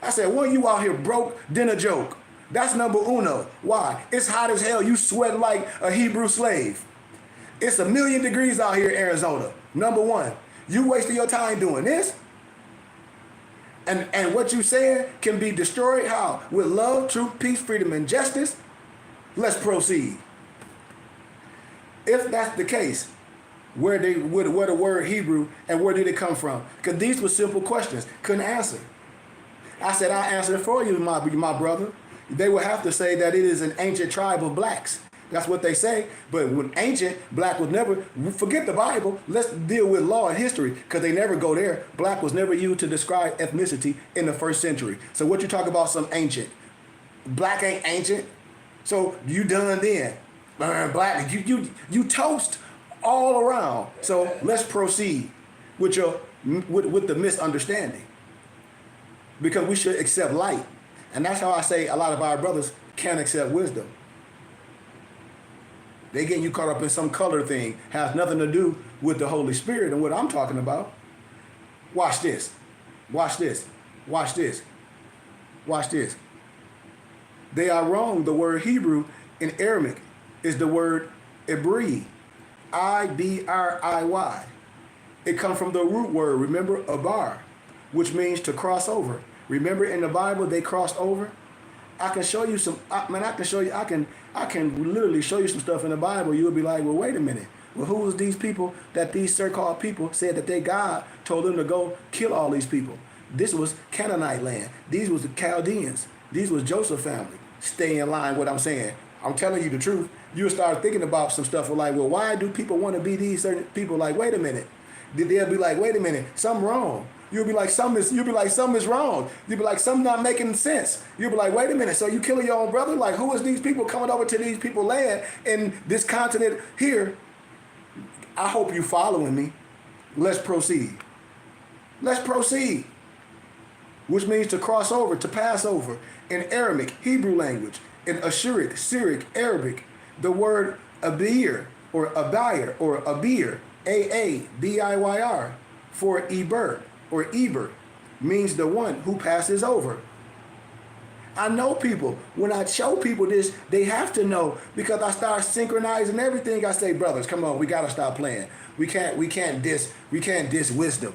I said, one, you out here broke, then a joke. That's number uno. Why? It's hot as hell. You sweat like a Hebrew slave. It's 1,000,000 degrees out here in Arizona. Number one. You wasting your time doing this? And what you saying can be destroyed. How? With love, truth, peace, freedom, and justice? Let's proceed. If that's the case, where the word Hebrew and where did it come from? Because these were simple questions. Couldn't answer. I said, I'll answer it for you, my brother. They would have to say that it is an ancient tribe of blacks. That's what they say. But when ancient, black was never, forget the Bible, let's deal with law and history, because they never go there. Black was never used to describe ethnicity in the first century. So what you talk about some ancient? Black ain't ancient. So you done then. Black, you toast all around. So let's proceed with the misunderstanding. Because we should accept light. And that's how I say a lot of our brothers can't accept wisdom. They getting you caught up in some color thing. Has nothing to do with the Holy Spirit and what I'm talking about. Watch this. Watch this. Watch this. Watch this. They are wrong. The word Hebrew in Aramaic is the word Ibri. I-B-R-I-Y. It comes from the root word, remember, abar, which means to cross over. Remember in the Bible they crossed over? I can show you some, I can literally show you some stuff in the Bible. You'll be like, well, wait a minute. Well, who was these people that these so-called people said that their God told them to go kill all these people? This was Canaanite land. These was the Chaldeans. These was Joseph's family. Stay in line with what I'm saying. I'm telling you the truth. You'll start thinking about some stuff like, well, why do people want to be these certain people? Like, wait a minute. They'll be like, wait a minute, something wrong. You'll be like, something is wrong. You'll be like, something not making sense. You'll be like, wait a minute, so you killing your own brother? Like, who is these people coming over to these people's land in this continent here? I hope you following me. Let's proceed. Let's proceed. Which means to cross over, to pass over. In Aramaic, Hebrew language, in Ashuric, Syriac, Arabic, the word abir or abir or abir, A-A-B-I-Y-R, for Eber or Eber, means the one who passes over. I know people, when I show people this, they have to know, because I start synchronizing everything. I say, brothers, come on, we gotta stop playing. We can't diss wisdom.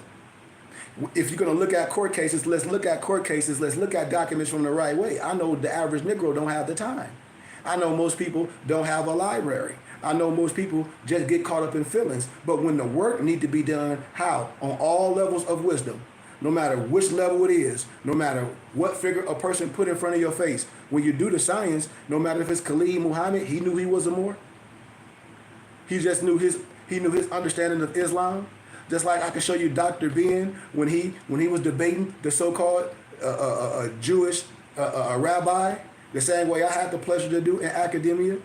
If you're gonna look at court cases, let's look at court cases, let's look at documents from the right way. I know the average Negro don't have the time. I know most people don't have a library. I know most people just get caught up in feelings. But when the work need to be done, how? On all levels of wisdom. No matter which level it is, no matter what figure a person put in front of your face. When you do the science, no matter if it's Khalid Muhammad, he knew he was a Moor. He just knew his understanding of Islam. Just like I can show you Dr. Ben when he was debating the so-called Jewish rabbi, the same way I had the pleasure to do in academia,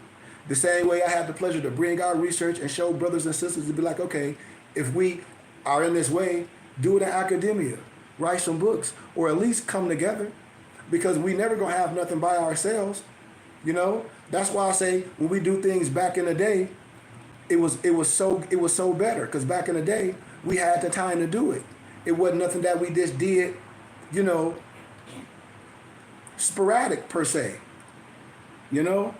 the same way I had the pleasure to bring out research and show brothers and sisters to be like, okay, if we are in this way, do it in academia, write some books, or at least come together, because we never gonna have nothing by ourselves. You know, that's why I say when we do things back in the day, it was so better, because back in the day we had the time to do it. It wasn't nothing that we just did, you know, sporadic per se. You know,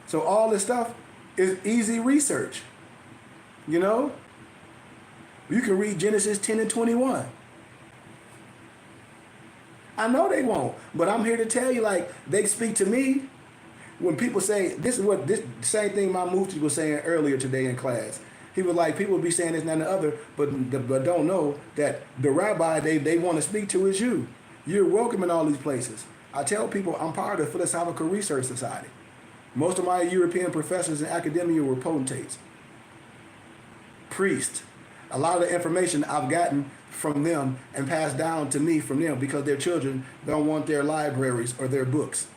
so all this stuff is easy research. You know, you can read Genesis 10 and 21. I know they won't, but I'm here to tell you, like, they speak to me. When people say, this same thing my Mufti was saying earlier today in class. He was like, people be saying this and that and the other, but don't know that the rabbi they want to speak to is you. You're welcome in all these places. I tell people I'm part of the Philosophical Research Society. Most of my European professors in academia were potentates, priests. A lot of the information I've gotten from them and passed down to me from them, because their children don't want their libraries or their books.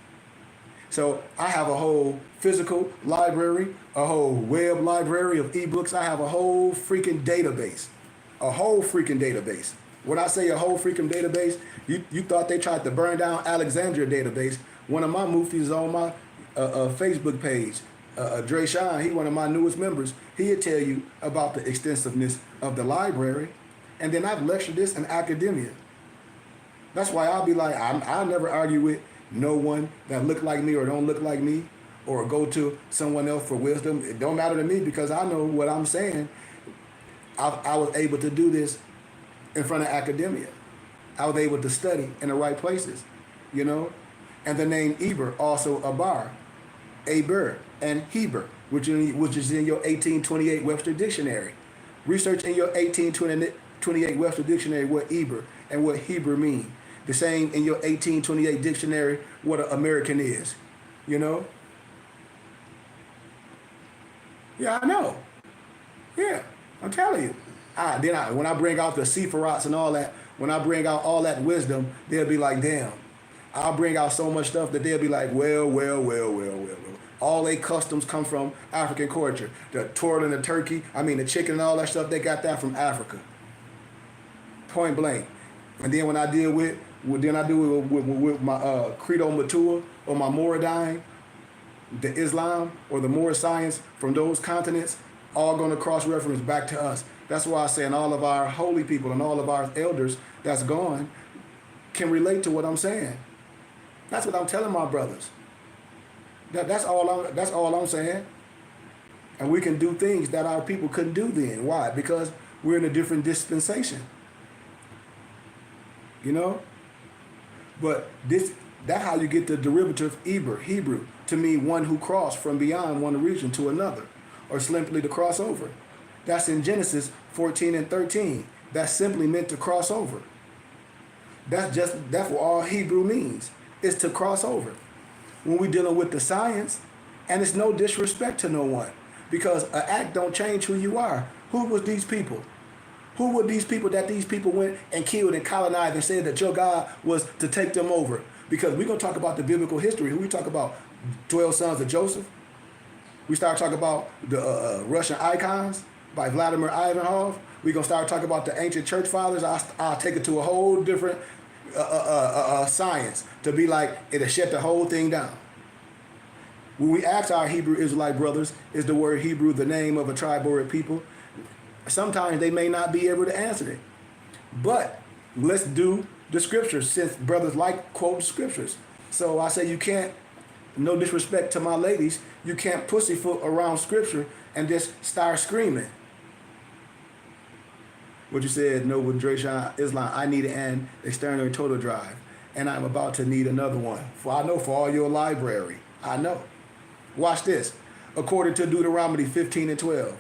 So I have a whole physical library, a whole web library of ebooks. I have a whole freaking database. A whole freaking database. When I say a whole freaking database, you thought they tried to burn down Alexandria database. One of my muftis on my Facebook page, Dre Shine, he one of my newest members. He'll tell you about the extensiveness of the library. And then I've lectured this in academia. That's why I'll be like, I'll never argue with no one that look like me or don't look like me, or go to someone else for wisdom. It don't matter to me because I know what I'm saying. I was able to do this in front of academia. I was able to study in the right places, you know. And the name Eber, also Abar, Aber, and Heber, which is in your 1828 Webster Dictionary. Research in your 1828 Webster Dictionary what Eber and what Heber mean. The same in your 1828 dictionary what an American is, you know? Yeah, I know. Yeah, I'm telling you. When I bring out the Sephirots and all that, when I bring out all that wisdom, they'll be like, damn. I'll bring out so much stuff that they'll be like, well. All they customs come from African culture. The turtle and the turkey, the chicken and all that stuff, they got that from Africa. Point blank. And then when I deal with my Credo Matua or my Moradine, the Islam or the Moorish science from those continents, all going to cross-reference back to us. That's why I say, and all of our holy people and all of our elders that's gone can relate to what I'm saying. That's what I'm telling my brothers. That's all I'm saying. And we can do things that our people couldn't do then. Why? Because we're in a different dispensation. You know? But that's how you get the derivative Hebrew, to mean one who crossed from beyond one region to another, or simply to cross over. That's in Genesis 14 and 13. That's simply meant to cross over. That's what all Hebrew means, is to cross over. When we're dealing with the science, and it's no disrespect to no one, because an act don't change who you are. Who was these people? Who were these people that these people went and killed and colonized and said that your God was to take them over? Because we're going to talk about the biblical history. Who we talk about? 12 sons of Joseph. We start talking about the Russian icons by Vladimir Ivanov. We're going to start talking about the ancient church fathers. I'll take it to a whole different science to be like, it'll shut the whole thing down. When we ask our Hebrew Israelite brothers, is the word Hebrew the name of a tribe or a people? Sometimes they may not be able to answer it. But let's do the scriptures, since brothers like quoting scriptures. So I say you can't, no disrespect to my ladies, you can't pussyfoot around scripture and just start screaming. What you said, no, with Dre Shine Islam, I need an external total drive, and I'm about to need another one. For all your library. I know. Watch this. According to Deuteronomy 15 and 12,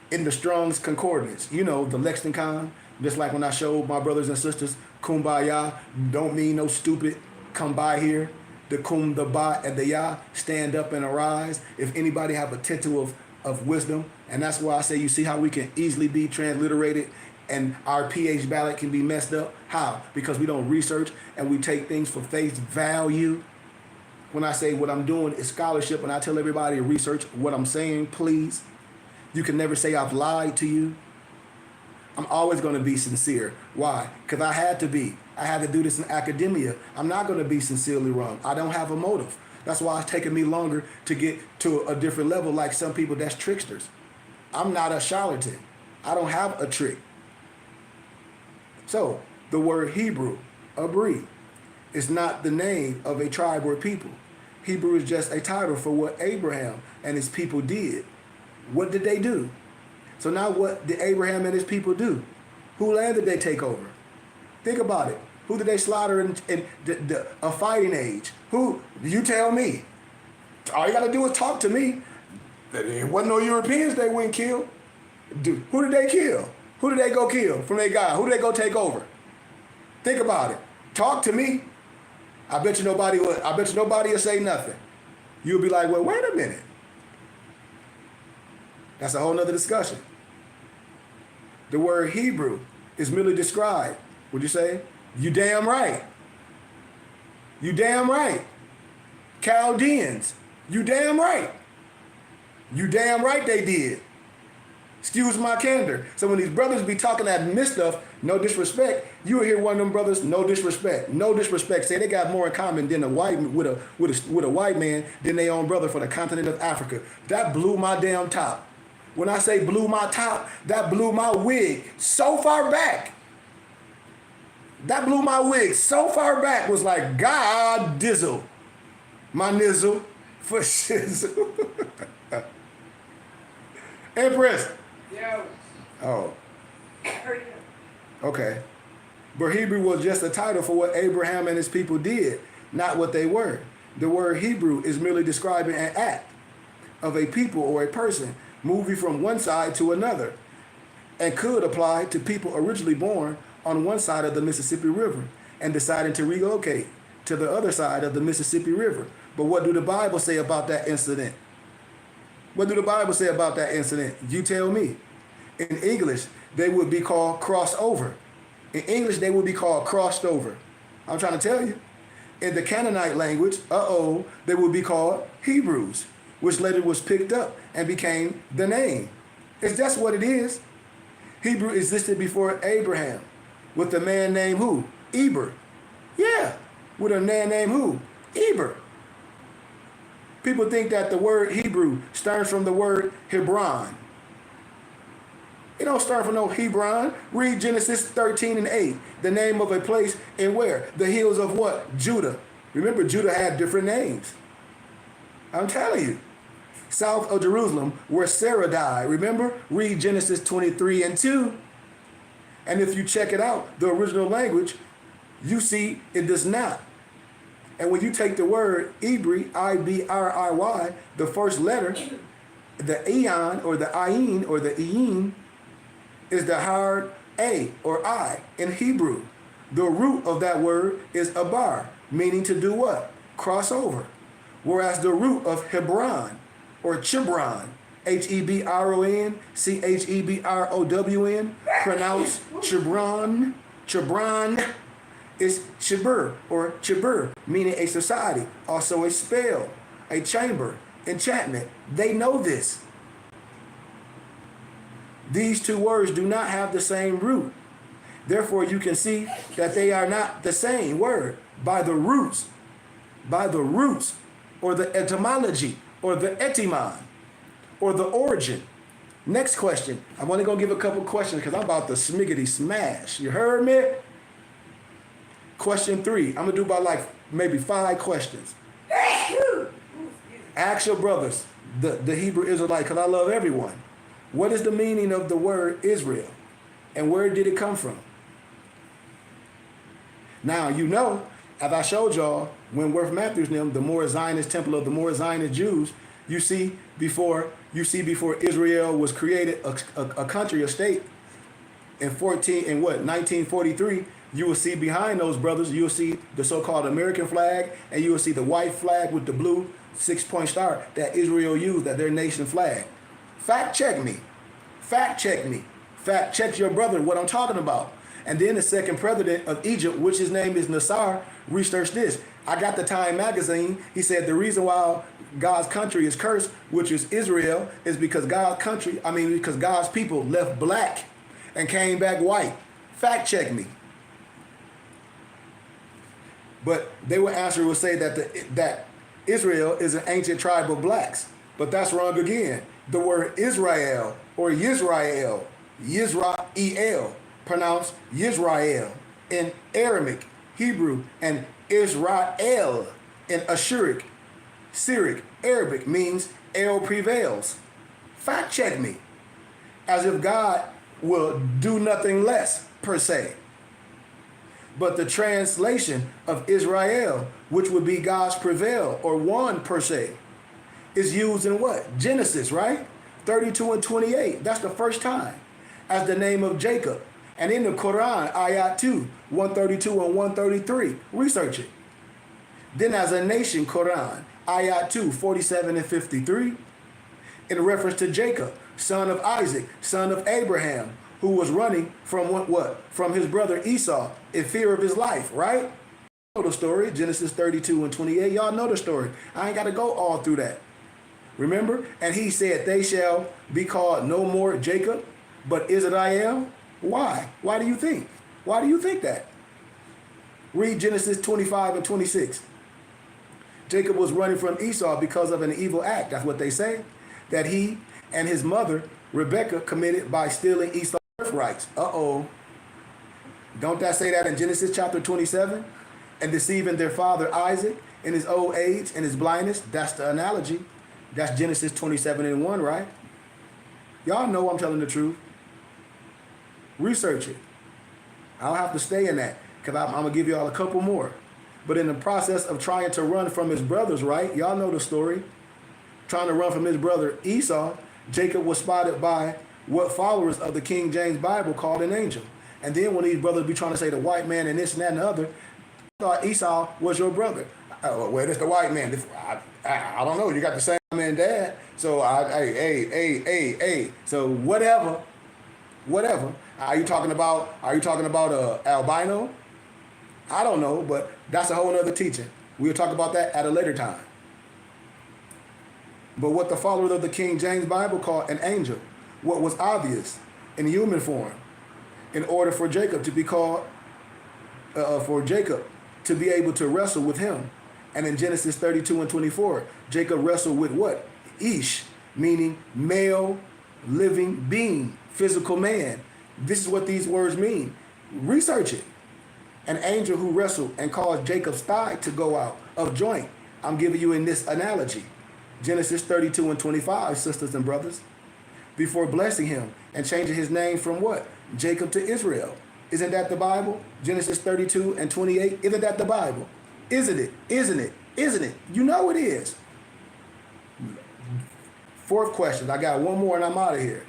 in the Strong's Concordance, the lexicon, just like when I showed my brothers and sisters, kumbaya don't mean no stupid come by here. The kum, the ba, and the ya, stand up and arise. If anybody have a tittle of wisdom, and that's why I say, you see how we can easily be transliterated and our pH ballot can be messed up? How? Because we don't research and we take things for face value. When I say what I'm doing is scholarship, and I tell everybody to research what I'm saying, please. You can never say I've lied to you. I'm always going to be sincere. Why? Because I had to be. I had to do this in academia. I'm not going to be sincerely wrong. I don't have a motive. That's why it's taken me longer to get to a different level, like some people that's tricksters. I'm not a charlatan. I don't have a trick. So, the word Hebrew, Abri, is not the name of a tribe or people. Hebrew is just a title for what Abraham and his people did. What did they do? So now what did Abraham and his people do? Who land did they take over? Think about it. Who did they slaughter in a fighting age? Who? You tell me. All you got to do is talk to me. There wasn't no Europeans they went and killed. Who did they kill? Who did they go kill from their God? Who did they go take over? Think about it. Talk to me. I bet you nobody will say nothing. You'll be like, well, wait a minute. That's a whole nother discussion. The word Hebrew is merely described. Would you say? You damn right. You damn right. Chaldeans. You damn right. You damn right they did. Excuse my candor. So when these brothers be talking that mist stuff, no disrespect, you will hear one of them brothers, no disrespect, say they got more in common than a white with a white man than their own brother for the continent of Africa. That blew my damn top. When I say blew my top, that blew my wig so far back. That blew my wig so far back, was like, God dizzle. My nizzle for shizzle. Empress. Yo. Oh, Hurry up. okay. But Hebrew was just a title for what Abraham and his people did, not what they were. The word Hebrew is merely describing an act of a people or a person moving from one side to another, and could apply to people originally born on one side of the Mississippi River and deciding to relocate to the other side of the Mississippi River. But what do the Bible say about that incident? What do the Bible say about that incident? You tell me. In English, they would be called crossover. In English, they would be called crossed over. I'm trying to tell you. In the Canaanite language, they would be called Hebrews, which later was picked up and became the name. It's just what it is. Hebrew existed before Abraham with a man named who? Eber. Yeah, with a man named who? Eber. People think that the word Hebrew stems from the word Hebron. It don't start from no Hebron. Read Genesis 13:8. The name of a place in where? The hills of what? Judah. Remember, Judah had different names. I'm telling you. South of Jerusalem, where Sarah died. Remember? Read Genesis 23:2. And if you check it out, the original language, you see it does not. And when you take the word Ibri, I-B-R-I-Y, the first letter, the Eon or the Ayin or the Eyin, is the hard A or I in Hebrew. The root of that word is abar, meaning to do what? Cross over. Whereas the root of Hebron or Chebron, Hebron, Chebron, pronounced Chebron, is Chibur or Chibur, meaning a society, also a spell, a chamber, enchantment. They know this. These two words do not have the same root. Therefore, you can see that they are not the same word by the roots, or the etymology, or the etymon, or the origin. Next question. I'm only going to give a couple questions because I'm about to smiggity smash. You heard me? Question 3. I'm going to do about like maybe 5 questions. Ask your brothers, the Hebrew Israelite, because I love everyone. What is the meaning of the word Israel? And where did it come from? Now, you know, as I showed y'all, when Worth Matthews and them, the more Zionist temple of the more Zionist Jews, you see before Israel was created, a country, a state, in 1943, you will see behind those brothers, you'll see the so-called American flag, and you will see the white flag with the blue 6-point star that Israel used, that their nation flag. Fact check me. Fact check me. Fact check your brother what I'm talking about. And then the second president of Egypt, which his name is Nasser, researched this. I got the Time magazine. He said the reason why God's country is cursed, which is Israel, is because because God's people left black and came back white. Fact check me. But they would say that Israel is an ancient tribe of blacks. But that's wrong again. The word Israel or Yisrael, pronounced Yisrael in Aramaic, Hebrew, and Israel in Ashuric, Syriac, Arabic means El prevails. Fact check me. As if God will do nothing less, per se. But the translation of Israel, which would be God's prevail or won, per se, is used in what? Genesis, right? 32:28. That's the first time. As the name of Jacob. And in the Quran, Ayat 2, 132 and 133. Research it. Then as a nation, Quran, Ayat 2, 47 and 53. In reference to Jacob, son of Isaac, son of Abraham, who was running from what? From his brother Esau in fear of his life, right? know the story, Genesis 32 and 28. Y'all know the story. I ain't got to go all through that. Remember? And he said, they shall be called no more Jacob, but Israel. Why? Why do you think? Why do you think that? Read Genesis 25 and 26. Jacob was running from Esau because of an evil act. That's what they say. That he and his mother, Rebekah, committed by stealing Esau's birthrights. Uh-oh. Don't that say that in Genesis chapter 27? And deceiving their father Isaac in his old age and his blindness. That's the analogy. That's Genesis 27 and 1, right? Y'all know I'm telling the truth. Research it. I don't have to stay in that because I'm going to give y'all a couple more. But in the process of trying to run from his brothers, right? Y'all know the story. Trying to run from his brother Esau, Jacob was spotted by what followers of the King James Bible called an angel. And then when these brothers be trying to say the white man and this and that and the other, I thought Esau was your brother. Well, it's the white man. I don't know. You got the same man and dad. So, hey. So whatever. Are you talking about albino? I don't know, but that's a whole other teaching. We'll talk about that at a later time. But what the followers of the King James Bible called an angel, what was obvious in human form, in order for Jacob to be called, for Jacob to be able to wrestle with him. And in Genesis 32 and 24, Jacob wrestled with what? Ish, meaning male, living being, physical man. This is what these words mean. Research it. An angel who wrestled and caused Jacob's thigh to go out of joint. I'm giving you in this analogy. Genesis 32 and 25, sisters and brothers. Before blessing him and changing his name from what? Jacob to Israel. Isn't that the Bible? Genesis 32 and 28. Isn't that the Bible? Isn't it? Isn't it? Isn't it? You know it is. Fourth question. I got one more and I'm out of here.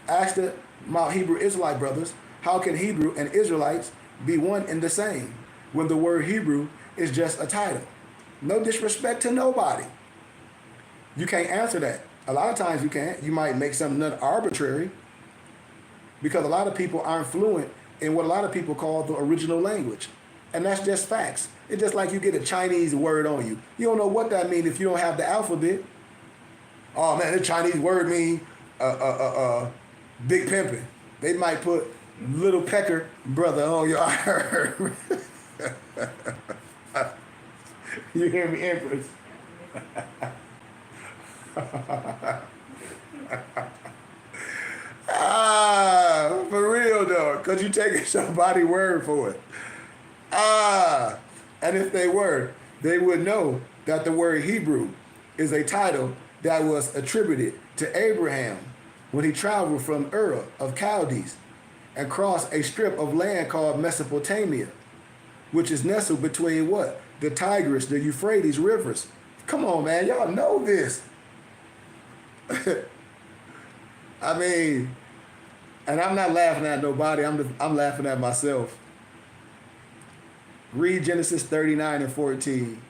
Ask my Hebrew Israelite brothers, how can Hebrew and Israelites be one and the same when the word Hebrew is just a title? No disrespect to nobody. You can't answer that. A lot of times you can't. You might make something arbitrary because a lot of people aren't fluent in what a lot of people call the original language. And that's just facts. It's just like you get a Chinese word on you. You don't know what that means if you don't have the alphabet. Oh man, the Chinese word means big pimping. They might put little pecker brother on your arm. You hear me, Empress? For real though, because you taking somebody's word for it. And if they were, they would know that the word Hebrew is a title that was attributed to Abraham when he traveled from Ur of Chaldees and crossed a strip of land called Mesopotamia, which is nestled between what? The Tigris, the Euphrates rivers. Come on, man, y'all know this. I mean, and I'm not laughing at nobody, I'm laughing at myself. Read Genesis 39 and 14.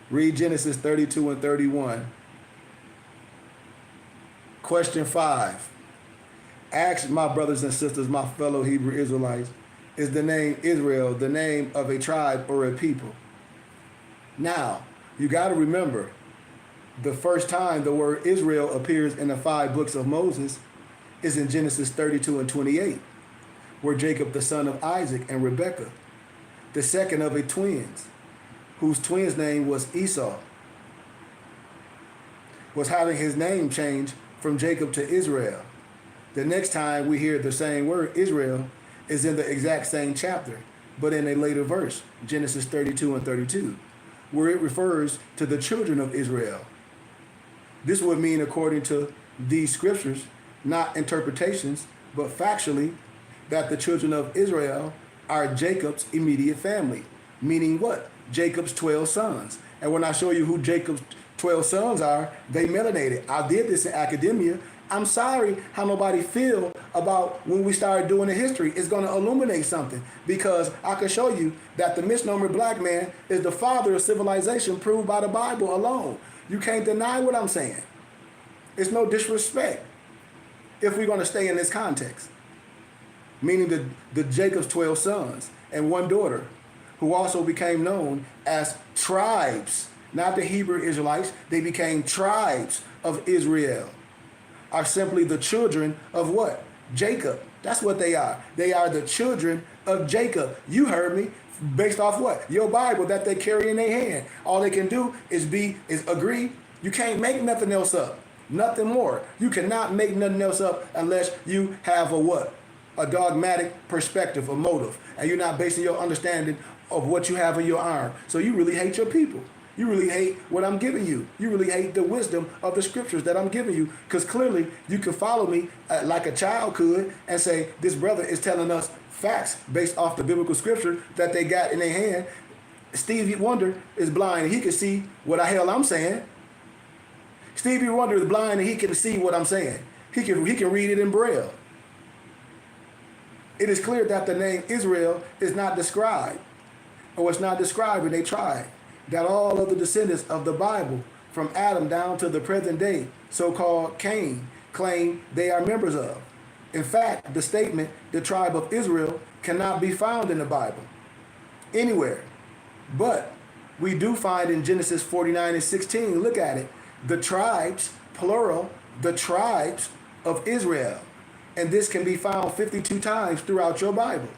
Read Genesis 32 and 31. Question 5. Ask my brothers and sisters, my fellow Hebrew Israelites, is the name Israel the name of a tribe or a people? Now, you got to remember, the first time the word Israel appears in the 5 books of Moses is in Genesis 32 and 28, where Jacob, the son of Isaac and Rebekah, the second of a twins, whose twin's name was Esau, was having his name changed from Jacob to Israel. The next time we hear the same word, Israel, is in the exact same chapter, but in a later verse, Genesis 32 and 32, where it refers to the children of Israel. This would mean, according to these scriptures, not interpretations, but factually, that the children of Israel are Jacob's immediate family. Meaning what? Jacob's 12 sons. And when I show you who Jacob's 12 sons are, they melanated. I did this in academia. I'm sorry how nobody feel about when we started doing the history. It's going to illuminate something, because I can show you that the misnomer black man is the father of civilization proved by the Bible alone. You can't deny what I'm saying. It's no disrespect if we're going to stay in this context. meaning the Jacob's 12 sons and one daughter, who also became known as tribes, not the Hebrew Israelites, they became tribes of Israel, are simply the children of what? Jacob. That's what they are. They are the children of Jacob. You heard me. Based off what? Your Bible that they carry in their hand. All they can do is agree. You can't make nothing else up. Nothing more. You cannot make nothing else up unless you have a what? A dogmatic perspective, a motive. And you're not basing your understanding of what you have in your arm. So you really hate your people. You really hate what I'm giving you. You really hate the wisdom of the scriptures that I'm giving you. Because clearly you can follow me like a child could and say, this brother is telling us facts based off the biblical scripture that they got in their hand. Stevie Wonder is blind and he can see what the hell I'm saying. Stevie Wonder is blind and he can see what I'm saying. He can read it in Braille. It is clear that the name Israel is not described, or it's not described in a tribe, that all of the descendants of the Bible, from Adam down to the present day, so-called Cain, claim they are members of. In fact, the statement, the tribe of Israel, cannot be found in the Bible anywhere. But we do find in Genesis 49:16, look at it, the tribes, plural, the tribes of Israel. And this can be found 52 times throughout your Bible.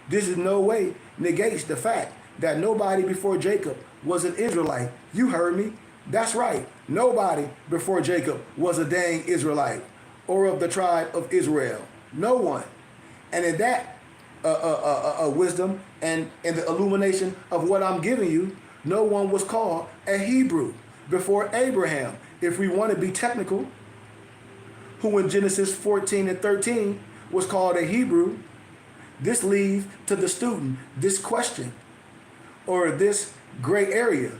This in no way negates the fact that nobody before Jacob was an Israelite. You heard me. That's right. Nobody before Jacob was a dang Israelite or of the tribe of Israel. No one. And in that wisdom and in the illumination of what I'm giving you, no one was called a Hebrew before Abraham. If we want to be technical, who in Genesis 14:13 was called a Hebrew, this leaves to the student this question or this gray area.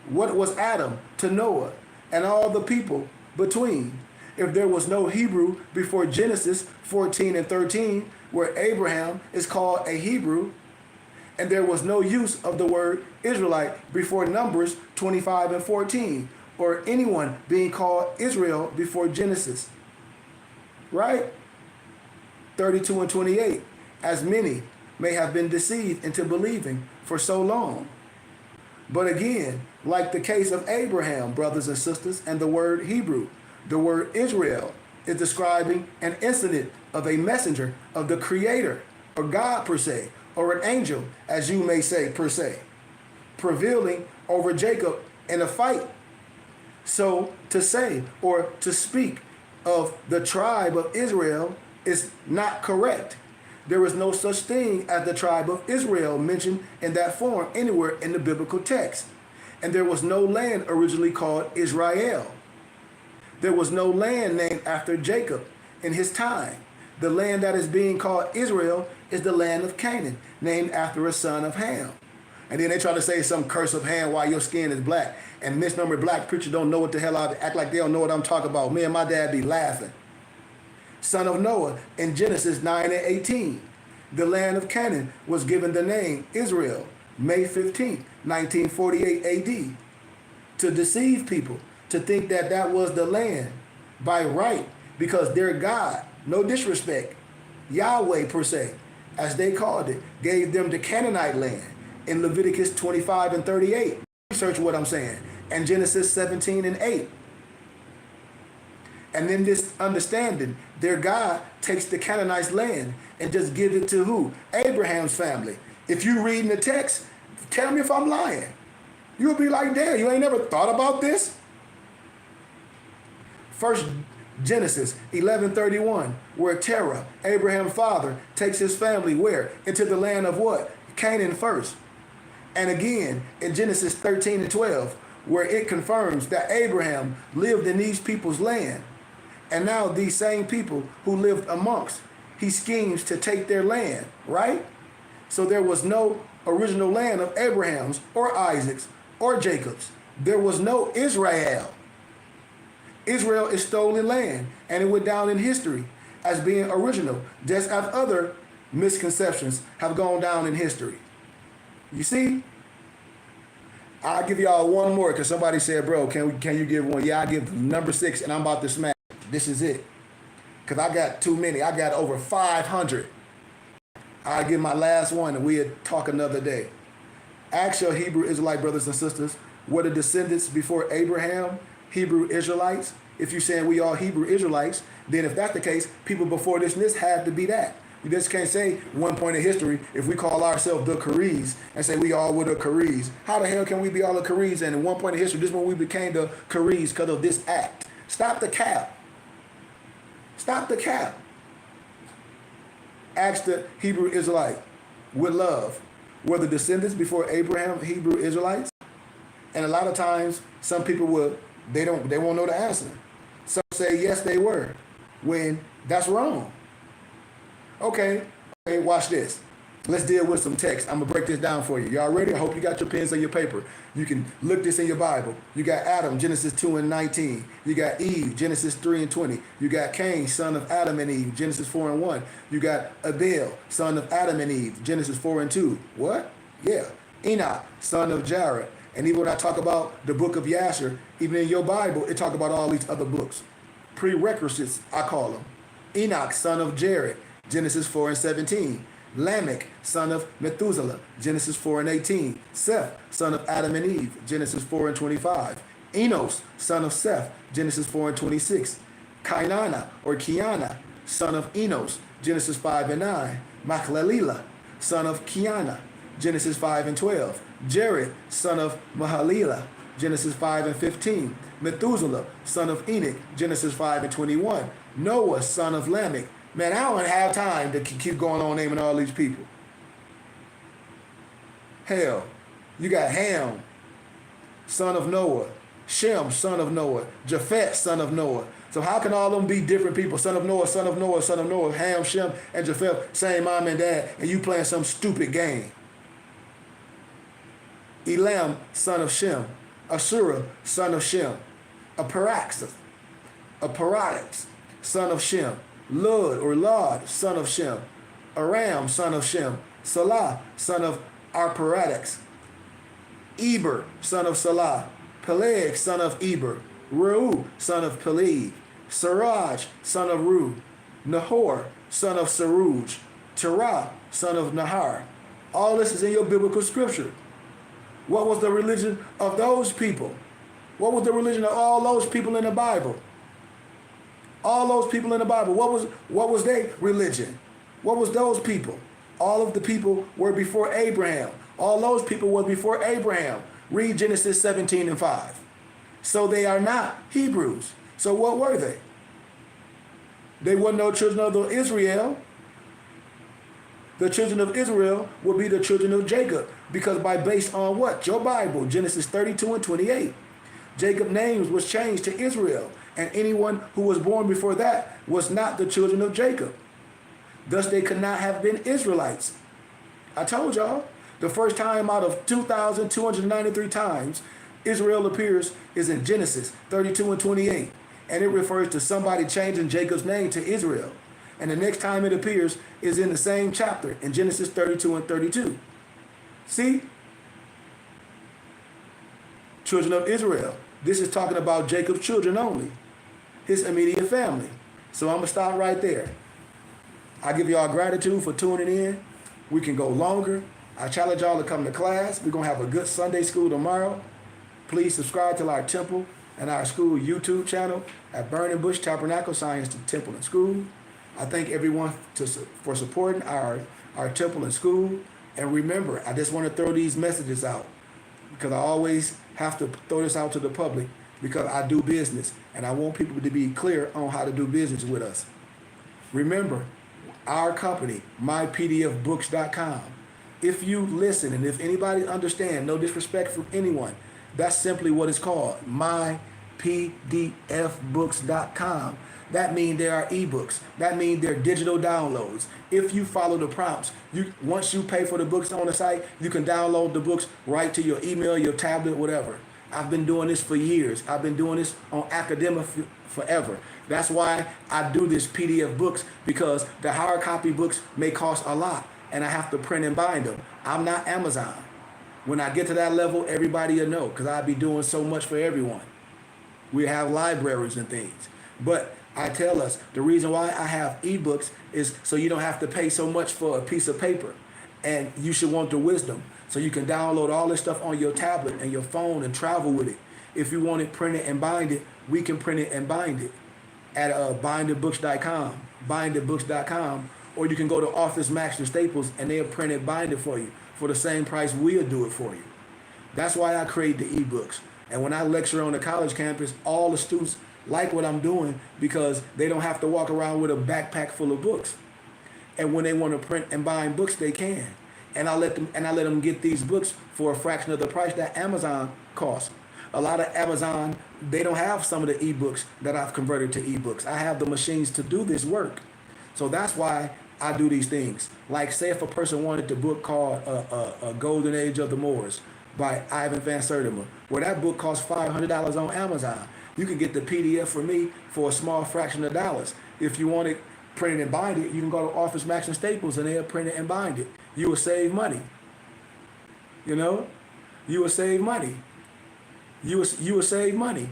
What was Adam to Noah and all the people between? If there was no Hebrew before Genesis 14:13, where Abraham is called a Hebrew, and there was no use of the word Israelite before Numbers 25:14, or anyone being called Israel before Genesis, right? 32:28, as many may have been deceived into believing for so long. But again, like the case of Abraham, brothers and sisters, and the word Hebrew, the word Israel is describing an incident of a messenger of the Creator, or God per se, or an angel, as you may say per se, prevailing over Jacob in a fight. So to say or to speak of the tribe of Israel is not correct. There is no such thing as the tribe of Israel mentioned in that form anywhere in the biblical text. And there was no land originally called Israel. There was no land named after Jacob in his time. The land that is being called Israel is the land of Canaan, named after a son of Ham. And then they try to say some curse of Ham while your skin is black. And misnumbered black preachers don't know what the hell I act like they don't know what I'm talking about. Me and my dad be laughing. Son of Noah in Genesis 9:18. The land of Canaan was given the name Israel, May 15, 1948 AD, to deceive people, to think that that was the land by right, because their God, no disrespect, Yahweh per se, as they called it, gave them the Canaanite land in Leviticus 25:38. Research what I'm saying. And Genesis 17:8. And then this understanding, their God takes the Canaanite land and just gives it to who? Abraham's family. If you read in the text, tell me if I'm lying. You'll be like, damn, you ain't never thought about this? First Genesis 11:31, where Terah, Abraham's father, takes his family where? Into the land of what? Canaan first. And again, in Genesis 13:12, where it confirms that Abraham lived in these people's land. And now these same people who lived amongst, he schemes to take their land, right? So there was no original land of Abraham's or Isaac's or Jacob's. There was no Israel. Israel is stolen land, and it went down in history as being original, just as other misconceptions have gone down in history. You see? I'll give y'all one more because somebody said, bro, can you give one? Yeah, I give number 6, and I'm about to smash. This is it. because I got too many. I got over 500. I'll give my last one and we'll talk another day. Ask your Hebrew Israelite brothers and sisters, were the descendants before Abraham Hebrew Israelites? If you're saying we all Hebrew Israelites, then if that's the case, people before this had to be that. You just can't say one point in history, if we call ourselves the Karees and say we all were the Karees. How the hell can we be all the Karees? And at one point in history, this is when we became the Karees because of this act. Stop the cap. Stop the cap. Ask the Hebrew Israelite with love. Were the descendants before Abraham Hebrew Israelites? And a lot of times, some people they won't know the answer. Some say yes, they were, when that's wrong. Okay, watch this. Let's deal with some text. I'm gonna break this down for you. Y'all ready? I hope you got your pens and your paper. You can look this in your Bible. You got Adam, Genesis 2:19. You got Eve, Genesis 3:20. You got Cain, son of Adam and Eve, Genesis 4:1. You got Abel, son of Adam and Eve, Genesis 4:2. What? Yeah. Enoch, son of Jared. And even when I talk about the book of Yasher, even in your Bible, it talk about all these other books. Prerequisites, I call them. Enoch, son of Jared, Genesis 4:17. Lamech, son of Methuselah, Genesis 4:18. Seth, son of Adam and Eve, Genesis 4:25. Enos, son of Seth, Genesis 4:26. Kainana, or Kiana, son of Enos, Genesis 5:9. Machlalilah, son of Kiana, Genesis 5:12. Jared, son of Mahalilah, Genesis 5:15. Methuselah, son of Enoch, Genesis 5:21. Noah, son of Lamech. Man, I don't have time to keep going on naming all these people. Hell, you got Ham, son of Noah. Shem, son of Noah. Japheth, son of Noah. So how can all of them be different people? Son of Noah, son of Noah, son of Noah. Ham, Shem, and Japheth, same mom and dad, and you playing some stupid game. Elam, son of Shem. Asura, son of Shem. Aparaxis, son of Shem. Lud, or Lod, son of Shem. Aram, son of Shem. Salah, son of Arparadix. Eber, son of Salah. Peleg, son of Eber. Reu, son of Peleg. Siraj, son of Ru. Nahor, son of Saruj. Terah, son of Nahar. All this is in your biblical scripture. What was the religion of those people? What was the religion of all those people in the Bible? All those people in the Bible, what was their religion? What was those people? All of the people were before Abraham. All those people were before Abraham. Read Genesis 17:5. So they are not Hebrews. So what were they? They were no children of Israel. The children of Israel will be the children of Jacob. Because based on what? Your Bible, Genesis 32:28. Jacob's name was changed to Israel. And anyone who was born before that was not the children of Jacob. Thus they could not have been Israelites. I told y'all, the first time out of 2,293 times Israel appears is in Genesis 32:28. And it refers to somebody changing Jacob's name to Israel. And the next time it appears is in the same chapter in Genesis 32:32. See? Children of Israel. This is talking about Jacob's children only. His immediate family. So I'm going to stop right there. I give y'all gratitude for tuning in. We can go longer. I challenge y'all to come to class. We're going to have a good Sunday school tomorrow. Please subscribe to our temple and our school YouTube channel at Burning Bush Tabernacle Science Temple and School. I thank everyone for supporting our temple and school. And remember, I just want to throw these messages out because I always have to throw this out to the public because I do business and I want people to be clear on how to do business with us. Remember, our company, mypdfbooks.com. If you listen and if anybody understand, no disrespect from anyone, that's simply what it's called, mypdfbooks.com. That means there are ebooks. That means they're digital downloads. If you follow the prompts, once you pay for the books on the site, you can download the books right to your email, your tablet, whatever. I've been doing this for years. I've been doing this on academia forever. That's why I do this PDF books, because the hard copy books may cost a lot and I have to print and bind them. I'm not Amazon. When I get to that level, everybody will know because I'll be doing so much for everyone. We have libraries and things. But I tell us the reason why I have ebooks is so you don't have to pay so much for a piece of paper. And you should want the wisdom. So you can download all this stuff on your tablet and your phone and travel with it. If you want it printed and bind it, we can print it and bind it at binditbooks.com, or you can go to Office Max or Staples and they'll print it, bind it for you for the same price we'll do it for you. That's why I create the ebooks. And when I lecture on the college campus, all the students like what I'm doing because they don't have to walk around with a backpack full of books. And when they want to print and bind books, they can. And I let them get these books for a fraction of the price that Amazon costs. A lot of Amazon, they don't have some of the ebooks that I've converted to ebooks. I have the machines to do this work. So that's why I do these things. Like say if a person wanted the book called A Golden Age of the Moors by Ivan Van Sertima, where that book costs $500 on Amazon. You can get the PDF for me for a small fraction of dollars. If you want it printed and bind it, you can go to Office Max and Staples and they'll print it and bind it. You will save money. You know? You will save money. You will save money.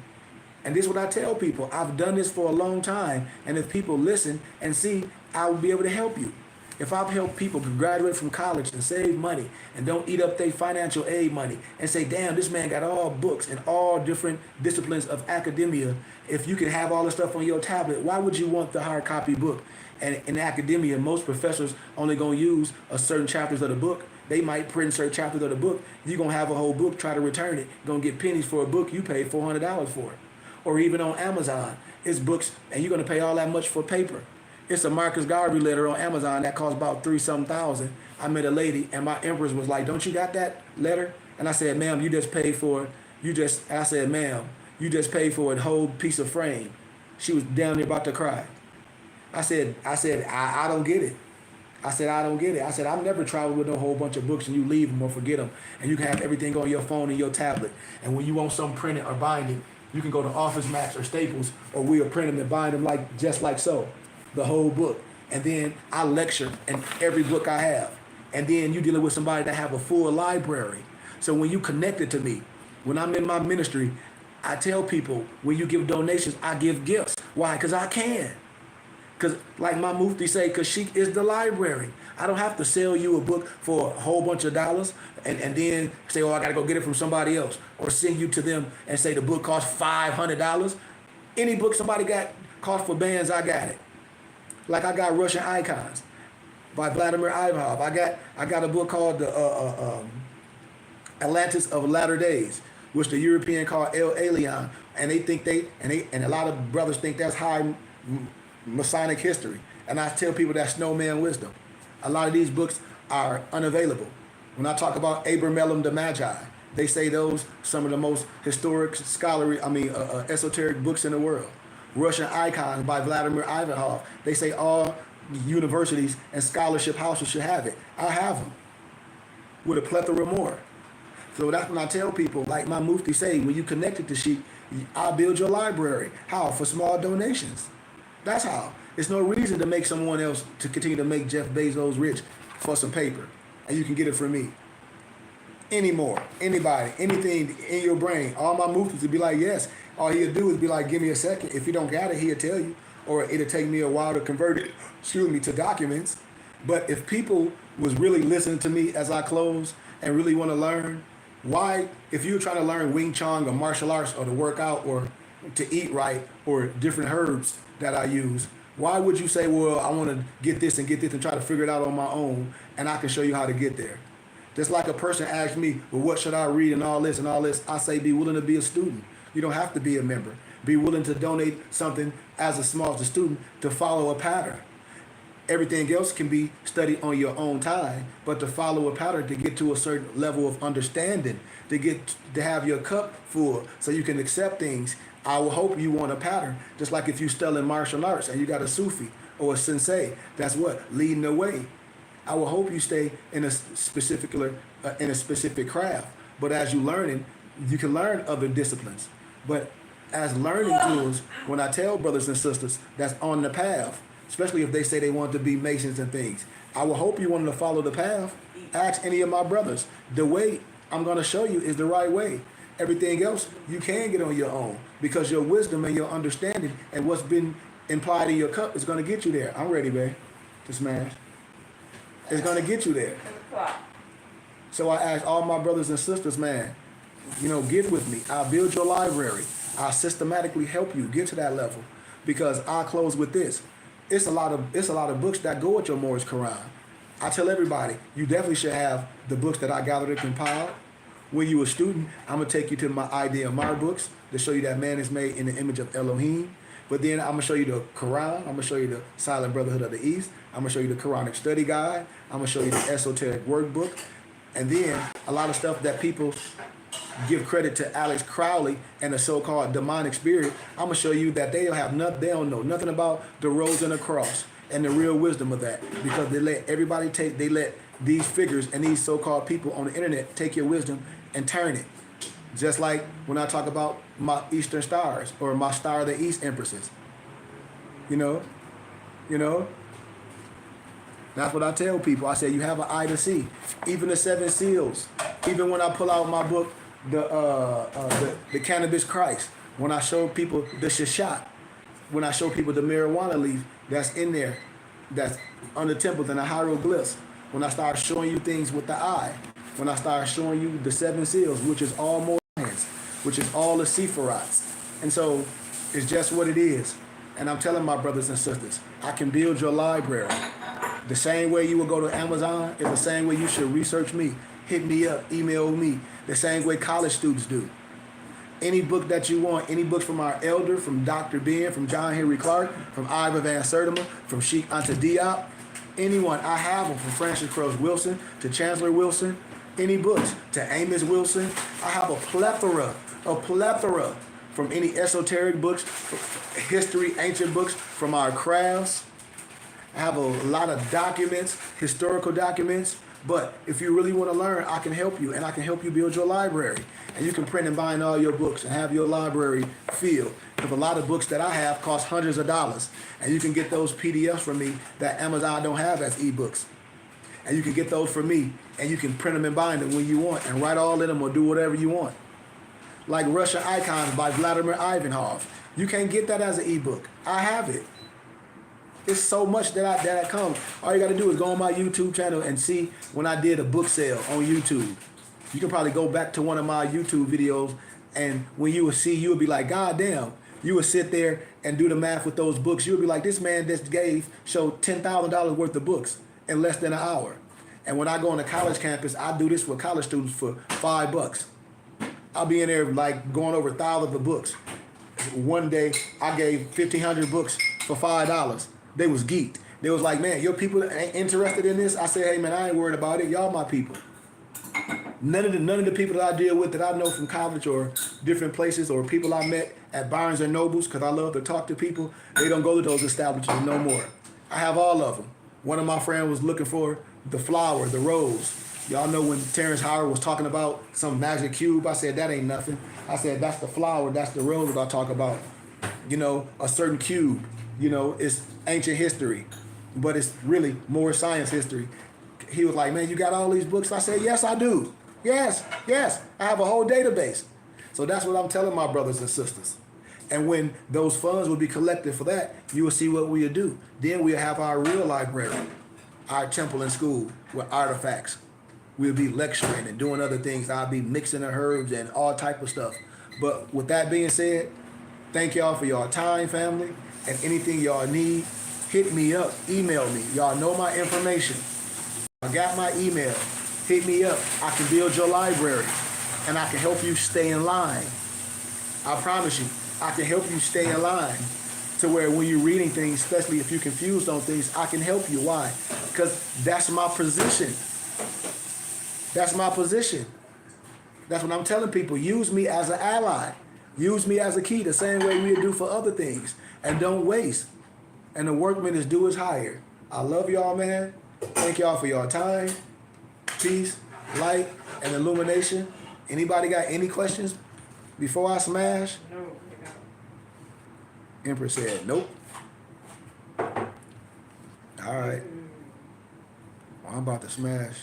And this is what I tell people. I've done this for a long time, and if people listen and see, I will be able to help you. If I've helped people graduate from college and save money and don't eat up their financial aid money and say, damn, this man got all books and all different disciplines of academia. If you can have all the stuff on your tablet, why would you want the hard copy book? And in academia, most professors only going to use a certain chapters of the book. They might print certain chapters of the book. You're going to have a whole book, try to return it. You're going to get pennies for a book you paid $400 for it. Or even on Amazon, it's books, and you're going to pay all that much for paper. It's a Marcus Garvey letter on Amazon that costs about $3-some thousand. I met a lady, and my empress was like, don't you got that letter? And I said, ma'am, you just paid for it. I said, ma'am, you just paid for a whole piece of frame. She was down there about to cry. I said, I don't get it. I said, I don't get it. I said, I've never traveled with a whole bunch of books and you leave them or forget them. And you can have everything on your phone and your tablet. And when you want some printed or binding, you can go to Office Max or Staples, or we'll print them and bind them just like so, the whole book. And then I lecture in every book I have. And then you dealing with somebody that have a full library. So when you connected to me, when I'm in my ministry, I tell people, when you give donations, I give gifts. Why? Because I can. Because like my mufti say, because she is the library. I don't have to sell you a book for a whole bunch of dollars and then say, oh, I got to go get it from somebody else. Or send you to them and say the book costs $500. Any book somebody got cost for bands, I got it. Like I got Russian Icons by Vladimir Ivanov. I got a book called the Atlantis of Latter Days, which the European call El Alien. And they think and a lot of brothers think that's high Masonic history. And I tell people that's snowman wisdom. A lot of these books are unavailable. When I talk about Abramelin the Magi, they say those some of the most historic, scholarly, esoteric books in the world. Russian Icons by Vladimir Ivanov. They say all universities and scholarship houses should have it. I have them with a plethora more. So that's when I tell people, like my mufti say, when you connect it to Sheikh, I'll build your library. How? For small donations. That's how. There's no reason to make someone else to continue to make Jeff Bezos rich for some paper. And you can get it from me. Anymore. Anybody. Anything in your brain. All my muftis would be like, yes. All he'll do is be like, give me a second. If you don't got it, he'll tell you. Or it'll take me a while to convert it, to documents. But if people was really listening to me as I close and really want to learn, why, if you're trying to learn Wing Chun or martial arts or to work out or to eat right or different herbs that I use, why would you say, well, I want to get this and try to figure it out on my own and I can show you how to get there? Just like a person asks me, well, what should I read and all this, I say be willing to be a student. You don't have to be a member. Be willing to donate something as a small student to follow a pattern. Everything else can be studied on your own time, but to follow a pattern to get to a certain level of understanding, to have your cup full so you can accept things. I will hope you want a pattern, just like if you're studying martial arts and you got a Sufi or a sensei, that's what? Leading the way. I will hope you stay in a specific craft, but as you learning, you can learn other disciplines. But as learning tools, when I tell brothers and sisters that's on the path, especially if they say they want to be Masons and things, I will hope you want to follow the path. Ask any of my brothers. The way I'm going to show you is the right way. Everything else you can get on your own because your wisdom and your understanding and what's been implied in your cup is going to get you there. I'm ready, babe, to smash. It's going to get you there. So I ask all my brothers and sisters, man, get with me. I'll build your library. I'll systematically help you get to that level. Because I'll close with this. It's a lot of books that go with your Morris Quran. I tell everybody, you definitely should have the books that I gathered and compiled. When you a student, I'm going to take you to my Idea of My books to show you that man is made in the image of Elohim. But then I'm going to show you the Quran. I'm going to show you the Silent Brotherhood of the East. I'm going to show you the Quranic Study Guide. I'm going to show you the Esoteric Workbook. And then a lot of stuff that people give credit to Alex Crowley and the so-called demonic spirit. I'm going to show you that they don't know nothing about the rose and the cross and the real wisdom of that, because they let these figures and these so-called people on the internet take your wisdom and turn it. Just like when I talk about my Eastern stars or my Star of the East empresses. That's what I tell people. I say you have an eye to see. Even the seven seals. Even when I pull out my book, the Cannabis Christ, when I show people the Shishat, when I show people the marijuana leaf that's in there, that's on the temples and the hieroglyphs, when I start showing you things with the eye, when I start showing you the seven seals, which is all more hands, which is all the Sephiroths. And so it's just what it is. And I'm telling my brothers and sisters, I can build your library. The same way you will go to Amazon is the same way you should research me. Hit me up, email me, the same way college students do. Any book that you want, any books from our elder, from Dr. Ben, from John Henry Clark, from Ivor Van Sertima, from Sheikh Anta Diop, anyone, I have them, from Francis Crose Wilson to Chancellor Wilson, any books to Amos Wilson. I have a plethora from any esoteric books, history, ancient books, from our crafts. I have a lot of documents, historical documents. But if you really want to learn, I can help you, and I can help you build your library. And you can print and bind all your books and have your library filled. Because a lot of books that I have cost hundreds of dollars. And you can get those PDFs from me that Amazon don't have as ebooks. And you can get those from me, and you can print them and bind them when you want and write all in them or do whatever you want. Like Russian Icons by Vladimir Ivanov. You can't get that as an ebook. I have it. It's so much that comes. All you got to do is go on my YouTube channel and see when I did a book sale on YouTube. You can probably go back to one of my YouTube videos, and when you will see, you will be like, God damn. You would sit there and do the math with those books. You would be like, this man just showed $10,000 worth of books in less than an hour. And when I go on the college campus, I do this with college students for $5. I'll be in there like going over thousands of books. One day I gave 1,500 books for $5. They was geeked. They was like, man, your people ain't interested in this? I said, hey man, I ain't worried about it. Y'all my people. None of the people that I deal with that I know from college or different places, or people I met at Barnes and Nobles, because I love to talk to people, they don't go to those establishments no more. I have all of them. One of my friends was looking for the flower, the rose. Y'all know when Terrence Howard was talking about some magic cube, I said, that ain't nothing. I said, that's the flower, that's the rose that I talk about. A certain cube, it's ancient history, but it's really more science history. He was like, man, you got all these books? I said, yes, I do. Yes. I have a whole database. So that's what I'm telling my brothers and sisters. And when those funds will be collected for that, you will see what we'll do. Then we'll have our real library, our temple and school with artifacts. We'll be lecturing and doing other things. I'll be mixing the herbs and all type of stuff. But with that being said, thank y'all for y'all time, family. And anything y'all need, hit me up, email me. Y'all know my information. I got my email. Hit me up. I can build your library, and I can help you stay in line. I promise you, I can help you stay in line to where when you're reading things, especially if you're confused on things, I can help you. Why? Because that's my position. That's my position. That's what I'm telling people. Use me as an ally. Use me as a key, the same way we do for other things. And don't waste. And the workman is due his hire. I love y'all, man. Thank y'all for your time, peace, light, and illumination. Anybody got any questions before I smash? No. Empress said, nope. All right. Well, I'm about to smash.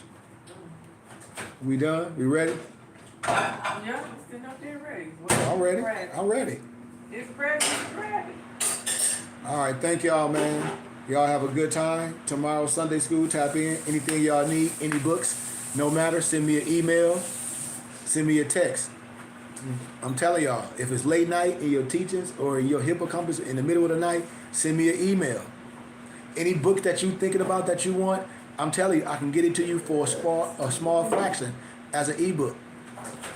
We done? We ready? Yeah, I'm sitting up there ready. I'm ready. I'm ready. It's ready. All right, thank y'all, man. Y'all have a good time. Tomorrow, Sunday school, tap in. Anything y'all need, any books, no matter, send me an email, send me a text. I'm telling y'all, if it's late night in your teachings or in your hippocampus in the middle of the night, send me an email. Any book that you thinking about that you want, I'm telling you, I can get it to you for a small fraction as an ebook.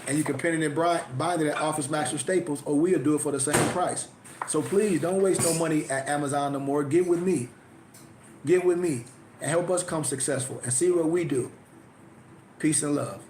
And you can print it and bind it at Office Max or Staples, or we'll do it for the same price. So please don't waste no money at Amazon no more. Get with me. Get with me and help us come successful and see what we do. Peace and love.